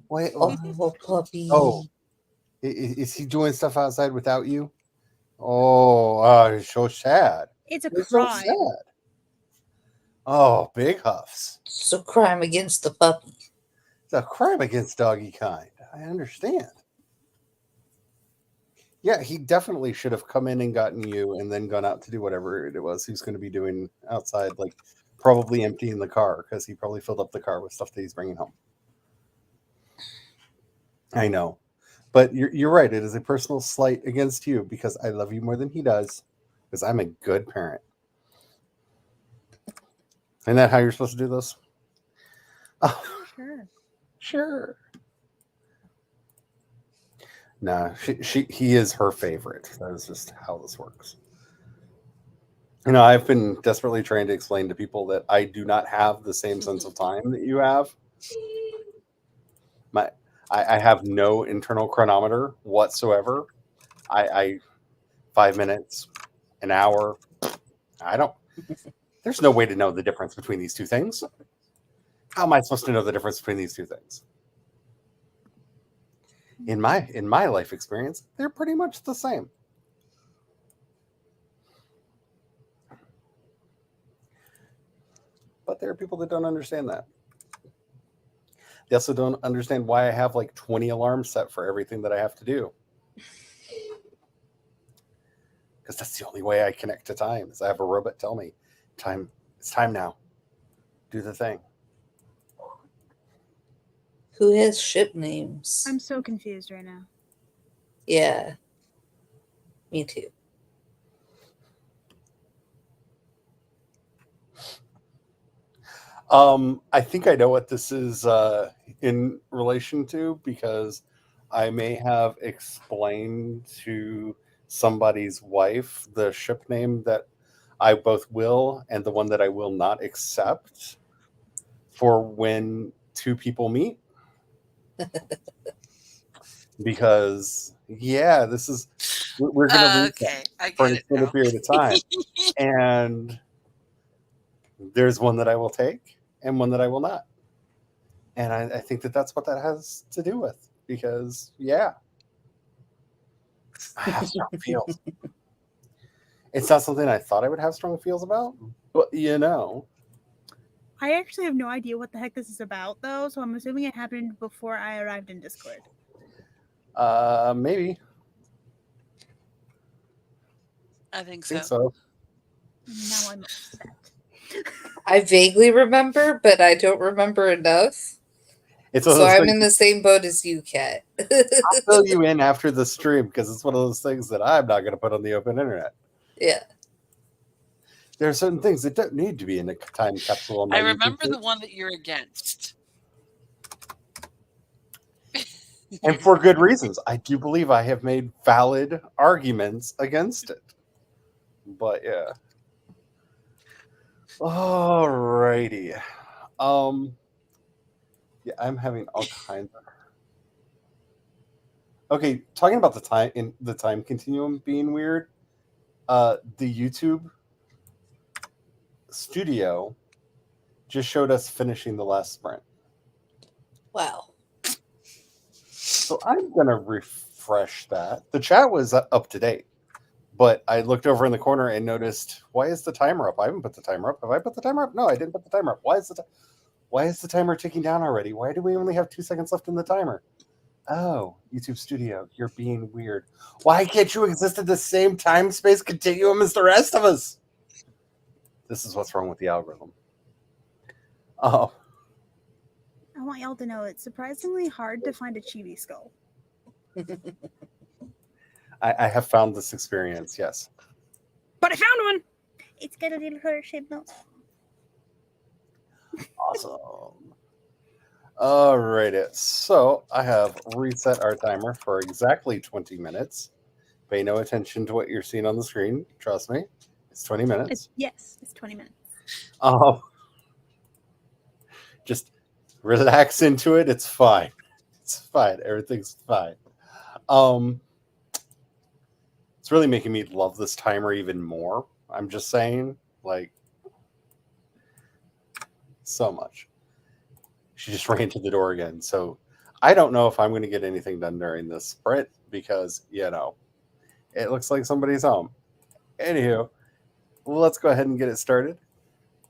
What? Oh, puppy. Oh. Is he doing stuff outside without you? Oh, it's so sad. It's a It's so crime. sad. Oh, big huffs. It's a crime against the puppy. It's a crime against doggy kind. I understand. Yeah, he definitely should have come in and gotten you and then gone out to do whatever it was he's going to be doing outside, like probably emptying the car because he probably filled up the car with stuff that he's bringing home. I know. But you're right. It is a personal slight against you because I love you more than he does because I'm a good parent. Isn't that how you're supposed to do this? Oh, Sure. sure. No, he is her favorite. That is just how this works. You know, I've been desperately trying to explain to people that I do not have the same sense of time that you have. I have no internal chronometer whatsoever. I 5 minutes, an hour, I don't. There's no way to know the difference between these two things. How am I supposed to know the difference between these two things? In my life experience, they're pretty much the same. But there are people that don't understand that. They also don't understand why I have like 20 alarms set for everything that I have to do. Because that's the only way I connect to time is I have a robot tell me, it's time now. Do the thing. Who has ship names? I'm so confused right now. Yeah. Me too. I think I know what this is in relation to because I may have explained to somebody's wife the ship name that I both will and the one that I will not accept for when two people meet. Because this is we're going to read Okay, I for an get it extended now. period of time, and there's one that I will take and one that I will not. And I think that that's what that has to do with because, I have strong feels. It's not something I thought I would have strong feels about, but I actually have no idea what the heck this is about, though, so I'm assuming it happened before I arrived in Discord. maybe. I think I think so. so. Now I'm upset. I vaguely remember, but I don't remember enough. It's one of So those I'm things in the same boat as you, Kat. I'll fill you in after the stream because it's one of those things that I'm not going to put on the open internet. Yeah. There are certain things that don't need to be in a time capsule on my I YouTube remember the page. one that you're against. And for good reasons. I do believe I have made valid arguments against it. But yeah. Alrighty. Yeah, I'm having all kinds of. Okay, talking about the time continuum being weird. The YouTube studio just showed us finishing the last sprint. Wow. So I'm gonna refresh that. The chat was up to date, but I looked over in the corner and noticed, why is the timer up? I haven't put the timer up. Have I put the timer up? No, I didn't put the timer up. Why is the timer ticking down already? Why do we only have 2 seconds left in the timer? Oh, YouTube Studio, you're being weird. Why can't you exist in the same time space continuum as the rest of us? This is what's wrong with the algorithm. Oh, I want y'all to know it's surprisingly hard to find a chibi skull. I have found this experience, yes. But I found one! It's got a little heart-shaped nose. Awesome. All right, so I have reset our timer for exactly 20 minutes. Pay no attention to what you're seeing on the screen. Trust me, it's 20 minutes. It's 20 minutes. Just relax into it. It's fine. It's fine. Everything's fine. It's really making me love this timer even more. I'm just saying, like, so much. She just ran to the door again. So I don't know if I'm going to get anything done during this sprint because, it looks like somebody's home. Anywho, let's go ahead and get it started.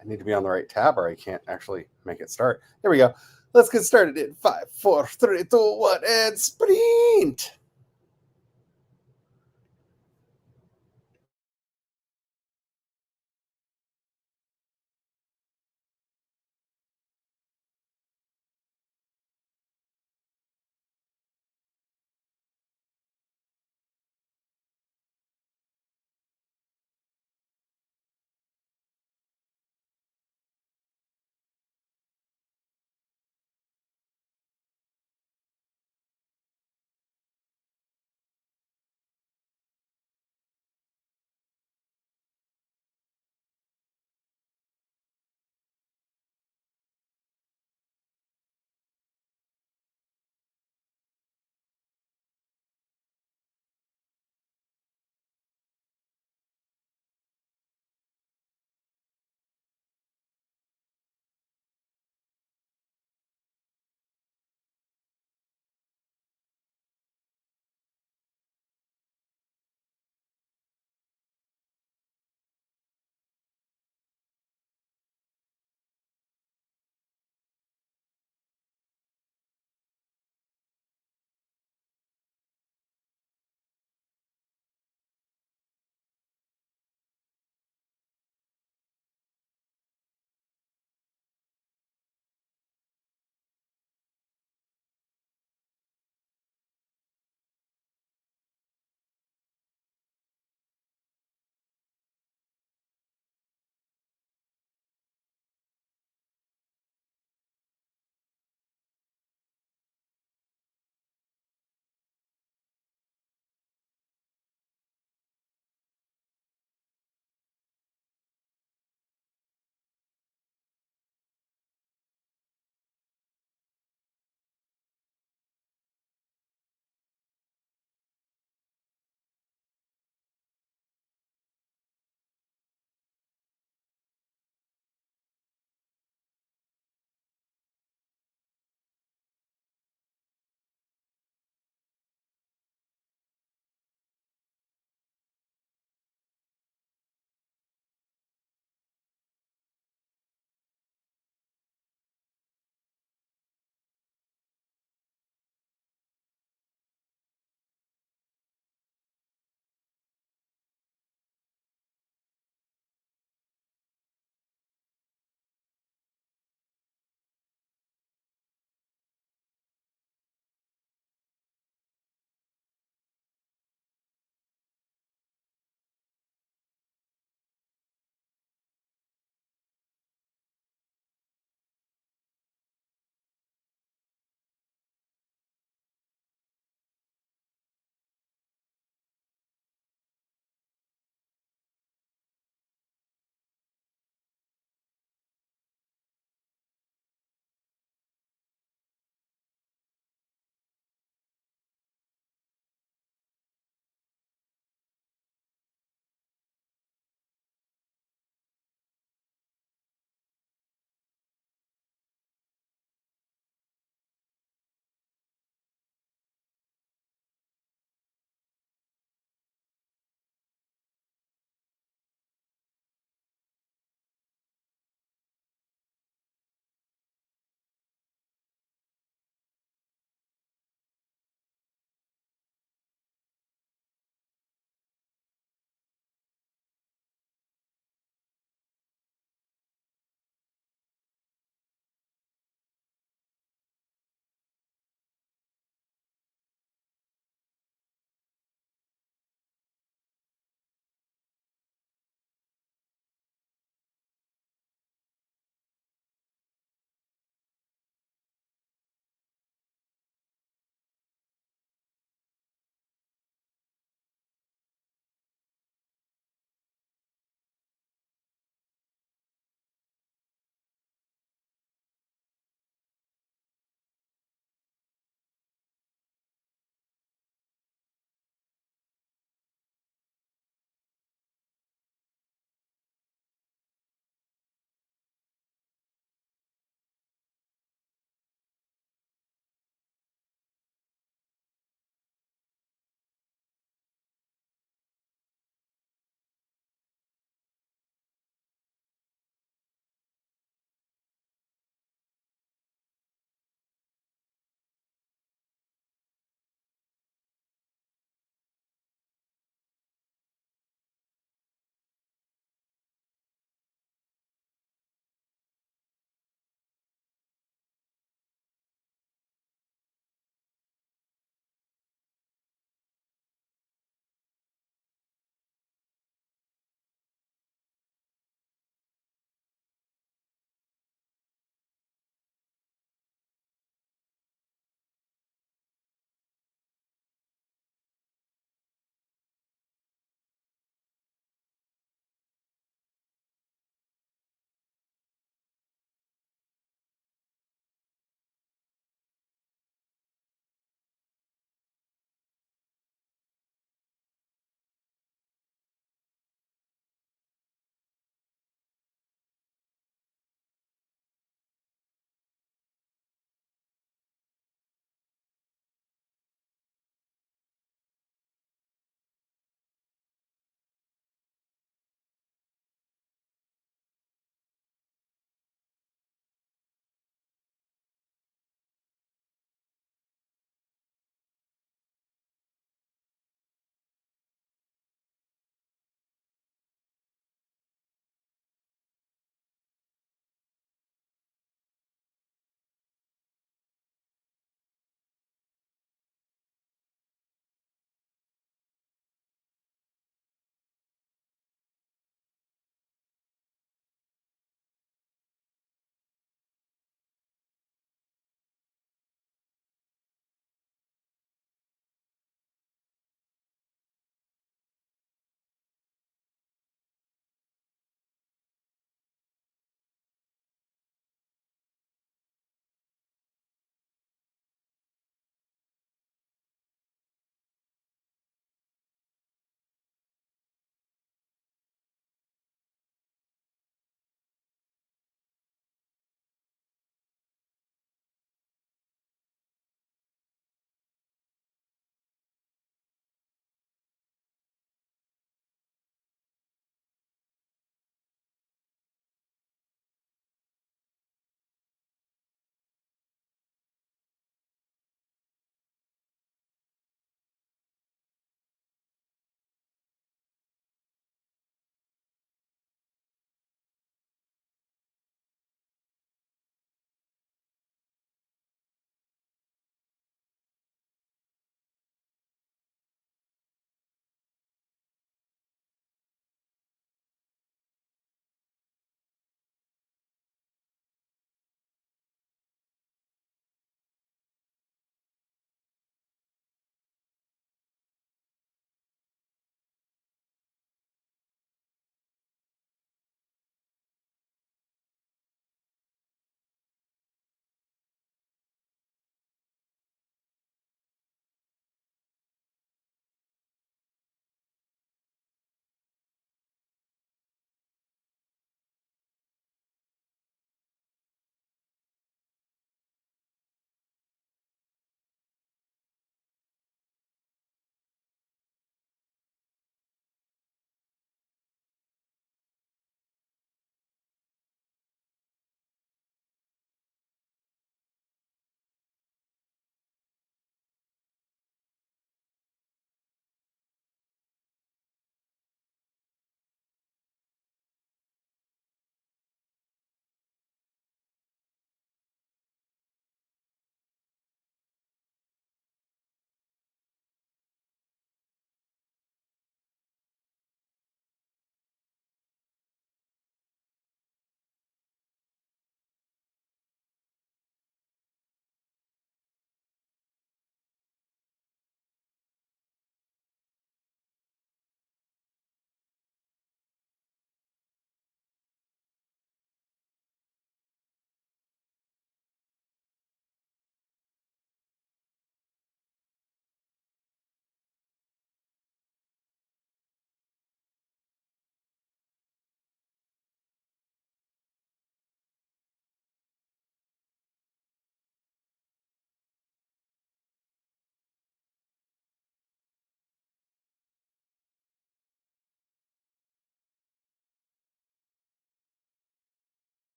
I need to be on the right tab or I can't actually make it start. There we go. Let's get started in 5, 4, 3, 2, 1, and sprint.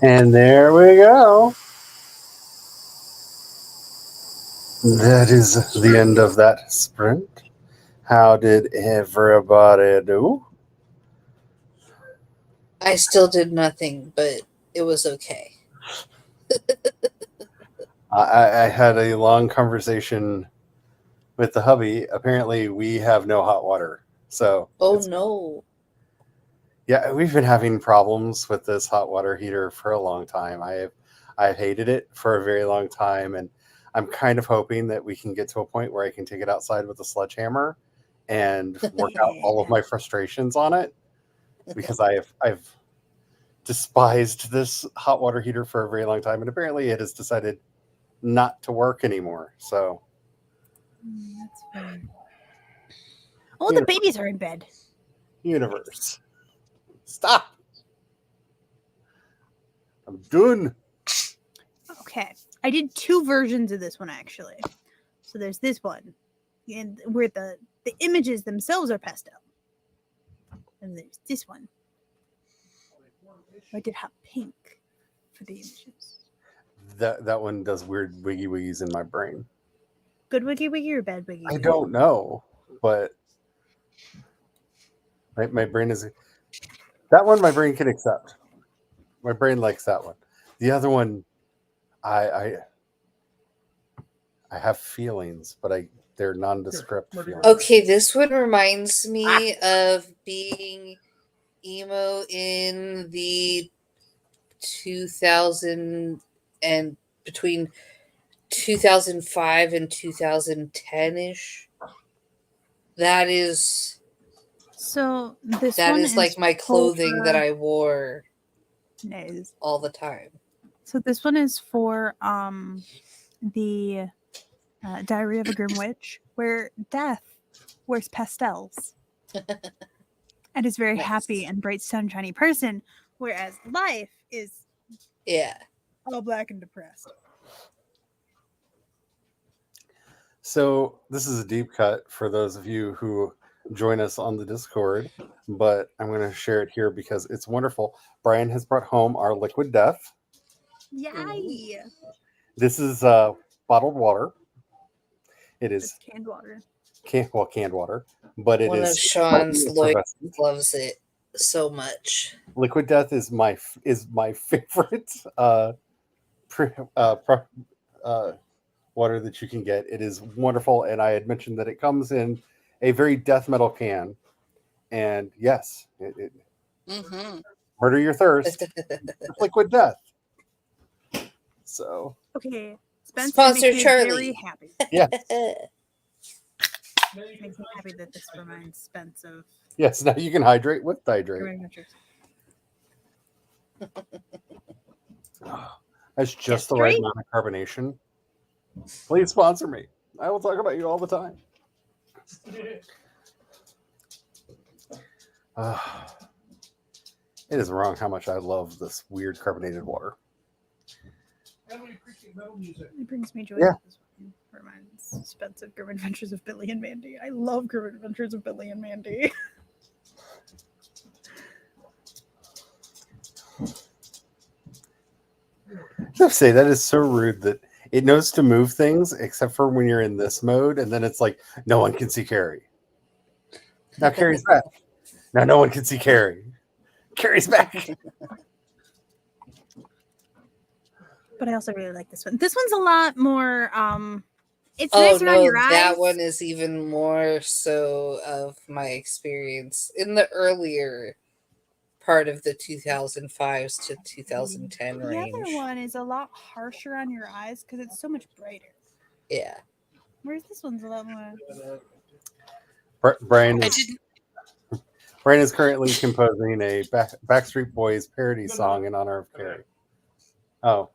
And there we go. That is the end of that sprint. How did everybody do? I still did nothing, but it was okay. I had a long conversation with the hubby. Apparently, we have no hot water. So, Oh no. yeah, we've been having problems with this hot water heater for a long time. I've hated it for a very long time, and I'm kind of hoping that we can get to a point where I can take it outside with a sledgehammer and work out all of my frustrations on it, because I've despised this hot water heater for a very long time, and apparently it has decided not to work anymore. So That's fine. Oh, the babies are in bed. universe, stop. I'm done. Okay. I did 2 versions of this one actually. So there's this one, and where the images themselves are pastel. And there's this one. I did hot pink for the images. That one does weird wiggy wiggies in my brain. Good wiggy wiggy or bad wiggy? I don't know, but my brain is that one. My brain can accept. My brain likes that one. The other one, I have feelings, but they're nondescript feelings. Okay, this one reminds me of being emo in the 2000 and between 2005 and 2010-ish. That is So this one is like my clothing that for- I wore Nice. all the time. So this one is for the Diary of a Grim Witch, where Death wears pastels and is very Nice. happy and bright, sunshiny person, whereas Life is Yeah. all black and depressed. So this is a deep cut for those of you who join us on the Discord, but I'm going to share it here because it's wonderful. Brian has brought home our liquid death. Yay! This is bottled water. It is It's canned water. canned water, but it One is of Sean's slightly lawyers effervescent. loves it so much. Liquid death is my favorite water that you can get. It is wonderful, and I had mentioned that it comes in a very death metal can. And yes, it Mm-hmm. murder your thirst. Liquid death. So Okay, Spencer Sponsor makes me Charlie. very happy. yes, Makes me happy that this reminds Spence of yes. Now you can hydrate with Dihydrate. Grim Adventures. That's just Yes, the right right? amount of carbonation. Please sponsor me. I will talk about you all the time. It is wrong how much I love this weird carbonated water. It brings me joy. Yeah. that This one reminds Spence of Grim Adventures of Billy and Mandy. I love Grim Adventures of Billy and Mandy. I have to say that is so rude that it knows to move things except for when you're in this mode, and then it's like no one can see Carrie. Now Carrie's back. Now no one can see Carrie. Carrie's back. But I also really like this one. This one's a lot more it's Oh nicer on no, your eyes. that one is even more so of my experience in the earlier part of the 2005s to 2010 The range. other one is a lot harsher on your eyes because it's so much brighter. Yeah. Whereas this one's a lot more. Brian I is, didn't. Brian is currently composing a Backstreet Boys parody song in honor of Carrie. Oh.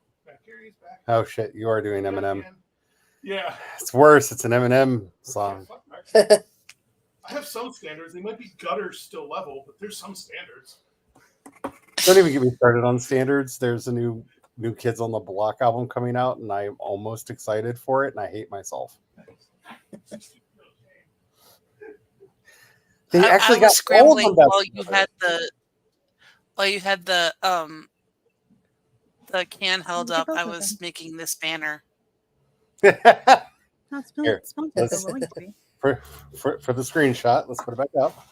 Oh shit! You are doing Eminem. Yeah. It's worse. It's an Eminem song. I have some standards. They might be gutter still level, but there's some standards. Don't even get me started on standards. There's a new Kids on the Block album coming out, and I'm almost excited for it, and I hate myself. They actually I was got all of scrambling them back while you together. had the while you had the can held keep up, up I with was them. making this banner. Not Here, sponsored, let's- but willing to be. for the screenshot, let's put it back up.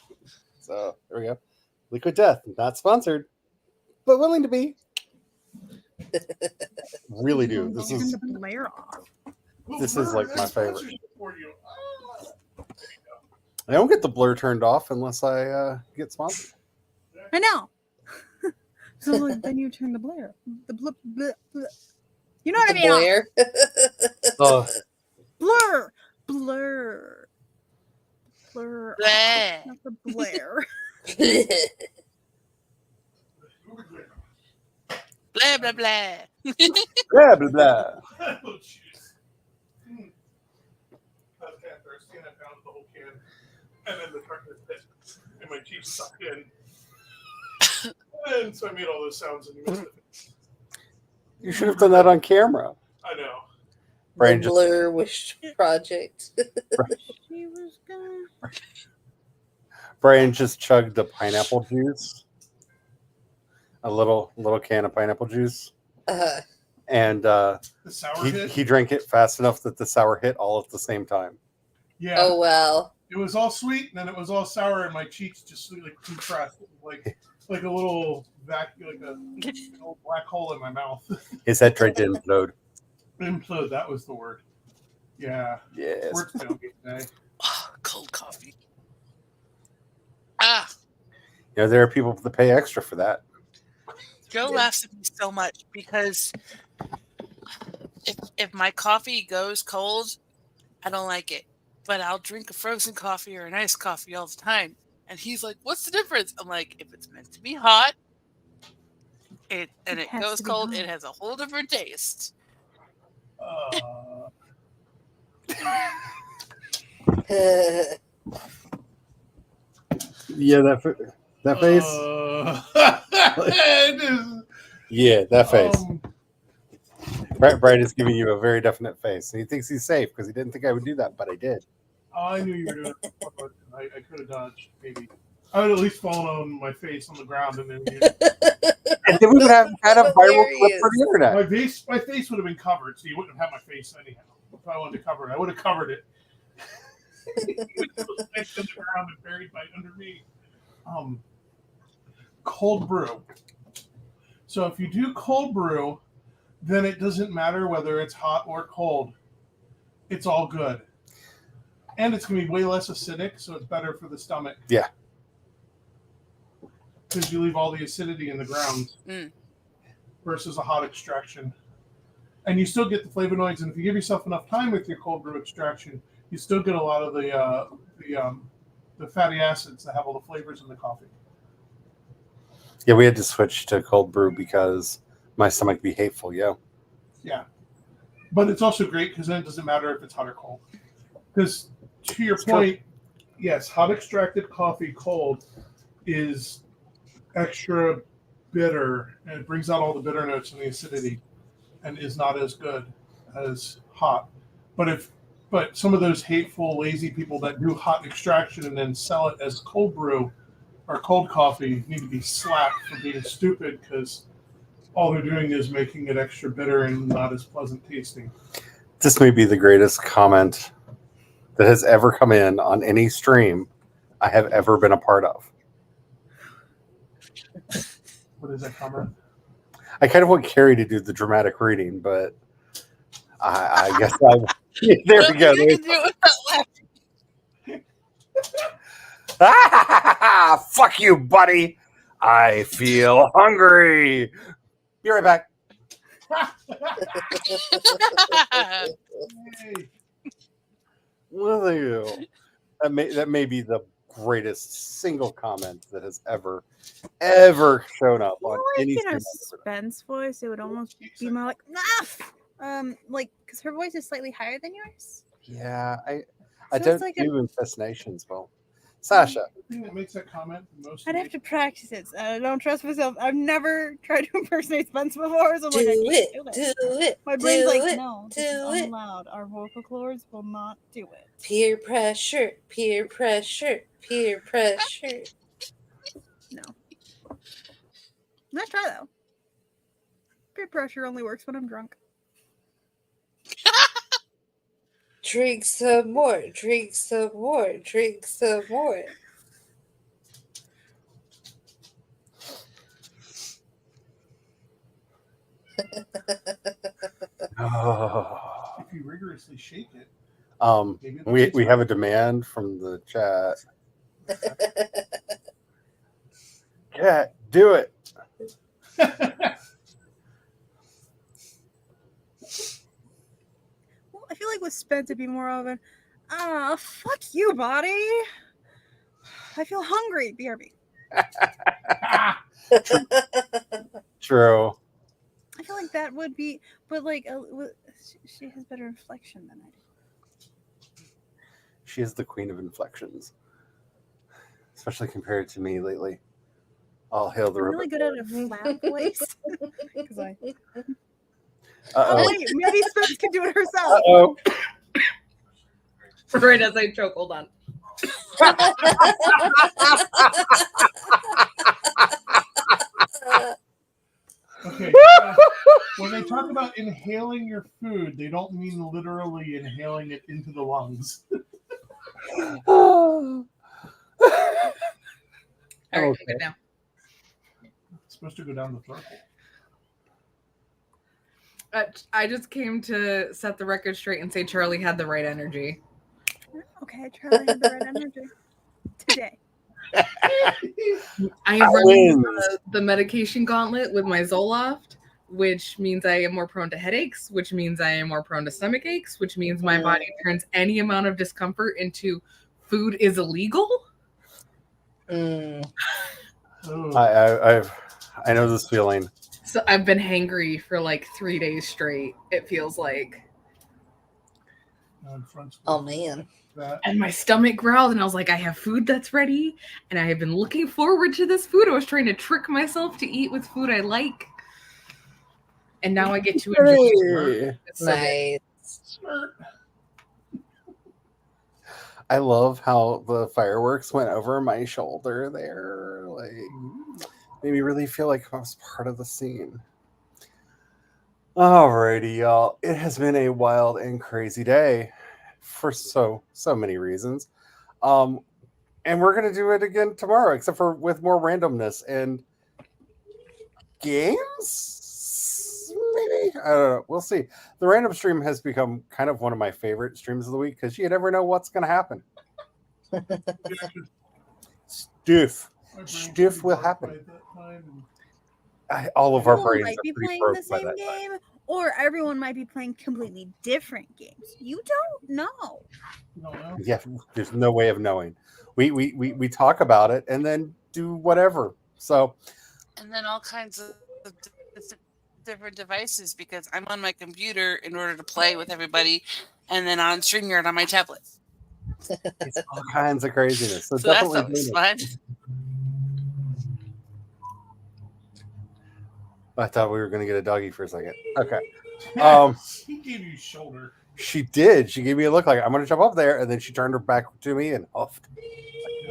So there we go. Liquid Death, not sponsored, but willing to be. Really do. This Turn is the blare off. This is, like, my favorite. Sponsorship for you. I don't get the blur turned off unless I get sponsored. I know. So like, then you turn the blare. The blip, blip, blip. You know what I The mean? Blair. Oh, Blur, blur, blur. Bleh. Not the blare. Blah blah blah. blah blah blah. Oh, jeez. I was kind of thirsty and I found the whole can. And then the darkness hit and my teeth sucked in. And so I made all those sounds and you missed it. You should have done that on camera. I know. Brian The just Blur Wish Project. She was gonna. Brian just chugged the pineapple juice, a little can of pineapple juice, and The sour hit. he drank it fast enough that the sour hit all at the same time. Yeah. Oh well. It was all sweet and then it was all sour and my cheeks just like compressed. Like a little like a little black hole in my mouth. His head tried to implode. Implode, that was the word. Yeah. Yes. Work's down today. Oh, cold coffee. Ah, You know, there are people that pay extra for that. Joe laughs at me so much because if my coffee goes cold, I don't like it. But I'll drink a frozen coffee or an iced coffee all the time. And he's like, "What's the difference?" I'm like, "If it's meant to be hot, it has goes to be cold, hot. it has a whole different taste." Yeah, that face. It is, Yeah, that face. um, Brian is giving you a very definite face, and he thinks he's safe because he didn't think I would do that, but I did. I knew you were doing it. I could have dodged, maybe. I would at least fallen on my face on the ground and then And then we would have had a viral clip for the internet. my face would have been covered, so you wouldn't have had my face anyhow. If I wanted to cover it, I would have covered it. It was next to the ground and buried by under me. Cold brew. So if you do cold brew, then it doesn't matter whether it's hot or cold. It's all good. And it's going to be way less acidic, so it's better for the stomach. Yeah. Because you leave all the acidity in the ground Mm. versus a hot extraction. And you still get the flavonoids, and if you give yourself enough time with your cold brew extraction, you still get a lot of the fatty acids that have all the flavors in the coffee. Yeah, we had to switch to cold brew because my stomach be hateful, yo. Yeah. But it's also great because then it doesn't matter if it's hot or cold. Because to your point, yes, hot extracted coffee cold is extra bitter and it brings out all the bitter notes and the acidity and is not as good as hot. But some of those hateful, lazy people that do hot extraction and then sell it as cold brew or cold coffee need to be slapped for being stupid because all they're doing is making it extra bitter and not as pleasant tasting. This may be the greatest comment that has ever come in on any stream I have ever been a part of. What is that comment? I kind of want Carrie to do the dramatic reading, but I guess there we go. You can do it without laughing. Fuck you, buddy. I feel hungry. Be right back. Hey, Well, there you go. That may be the greatest single comment that has ever shown up on Well, any like in a stream. Spence voice, it would almost be more like because her voice is slightly higher than yours. Yeah, I So it's don't like do impersonations well. Sasha, the thing that makes that comment the most. I'd have to practice it. I don't trust myself. I've never tried to impersonate Spence before, so I'm Do like, I it. can't Do it. My brain's do like, it. no, do this is it. unallowed. Our vocal cords will not do it. Peer pressure. Peer pressure. Peer pressure. No. Nice try though. Peer pressure only works when I'm drunk. Drink some more. Drink some more. Drink some more. Oh. If you rigorously shake it, maybe it'll We taste have a demand from the chat. Cat, do it. Well, I feel like with Spence it'd be more of an, fuck you, body. I feel hungry. BRB. True. I feel like that would be, but like, she has better inflection than I do. She is the queen of inflections, especially compared to me lately. I'll hail the I'm river. really good at a flat voice. 'Cause I... Uh Oh oh. wait, maybe Spence can do it herself. Uh oh. Right as I choke, hold on. Okay. When they talk about inhaling your food, they don't mean literally inhaling it into the lungs. All right, Okay. I'm good now. It's supposed to go down the throat. I just came to set the record straight and say Charlie had the right energy. Okay, Charlie had the right energy today. I am Wins. running the medication gauntlet with my Zoloft, which means I am more prone to headaches, which means I am more prone to stomach aches, which means my body turns any amount of discomfort into food is illegal. Mm. Oh, I know this feeling. So I've been hangry for like 3 days straight, it feels like. no, in front of Oh man. that. And my stomach growled, and I was like, I have food that's ready, and I have been looking forward to this food. I was trying to trick myself to eat with food I like. And now I get to enjoy it. It's so good. Nice. Smart. I love how the fireworks went over my shoulder there. Like, made me really feel like I was part of the scene. Alrighty, y'all. It has been a wild and crazy day for so many reasons. And we're gonna do it again tomorrow, except for with more randomness and games. Maybe, I don't know. We'll see. The random stream has become kind of one of my favorite streams of the week because you never know what's gonna happen. Stiff. My brain Stiff should be will dark happen. by that time, and All of our Everyone brains might are be pretty playing broke the by same that time. game, or everyone might be playing completely different games. You don't know. you don't know. Yeah, there's no way of knowing. We talk about it and then do whatever. So And then all kinds of different devices because I'm on my computer in order to play with everybody, and then on StreamYard on my tablet. it's all kinds of craziness. So, So that's definitely always join us. fun. I thought we were going to get a doggy for a second. Okay. He gave you shoulder. She did. She gave me a look like I'm going to jump up there, and then she turned her back to me and huffed.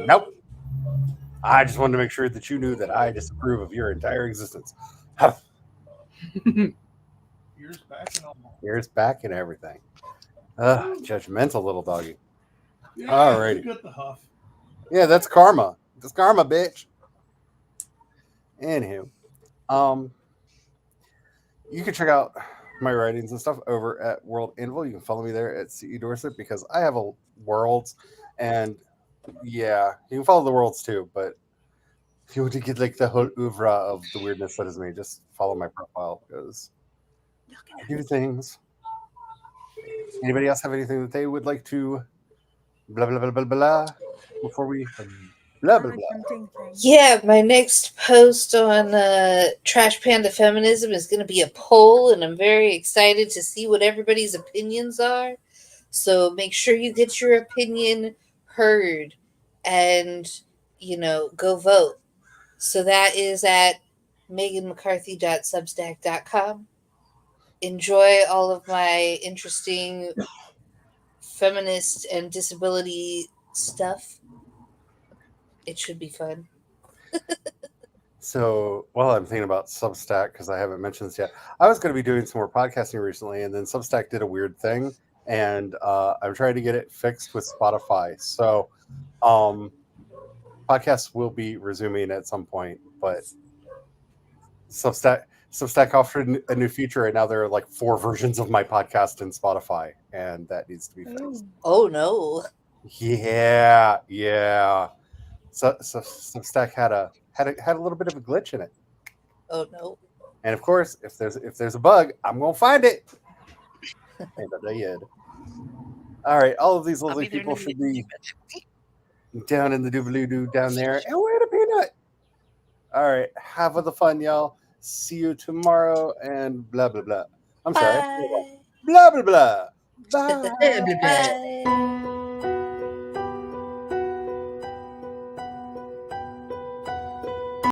Nope. I just wanted to make sure that you knew that I disapprove of your entire existence. Huff. Ears back and all. Ears back and everything. Judgmental little doggy. Yeah, Alrighty. you got the huff. Yeah, that's karma. That's karma, bitch. Anywho, you can check out my writings and stuff over at World Anvil. You can follow me there at CE Dorset because I have a Worlds, and yeah, you can follow the Worlds too. But if you want to get like the whole oeuvre of the weirdness that is me, just follow my profile because I do things. Anybody else have anything that they would like to blah blah blah blah blah before we blah blah blah? Tempting thing. Yeah, my next post on Trash Panda Feminism is going to be a poll, and I'm very excited to see what everybody's opinions are. So make sure you get your opinion heard and, go vote. So that is at meganmccarthy.substack.com. Enjoy all of my interesting feminist and disability stuff. It should be fun. So, while I'm thinking about Substack, because I haven't mentioned this yet, I was going to be doing some more podcasting recently, and then Substack did a weird thing, and I'm trying to get it fixed with Spotify. So, podcasts will be resuming at some point, but Substack offered a new feature, and now there are like 4 versions of my podcast in Spotify, and that needs to be fixed. Oh no. Yeah. So Substack had a little bit of a glitch in it. Oh no. And of course, if there's a bug, I'm gonna find it. And I did. All right, all of these I'll lovely be there people in a should minute. be down in the doobly-doo down there. And we're at a peanut. All right, have the fun, y'all. See you tomorrow, and blah blah blah. I'm sorry. Bye. Blah blah blah. Bye. Bye.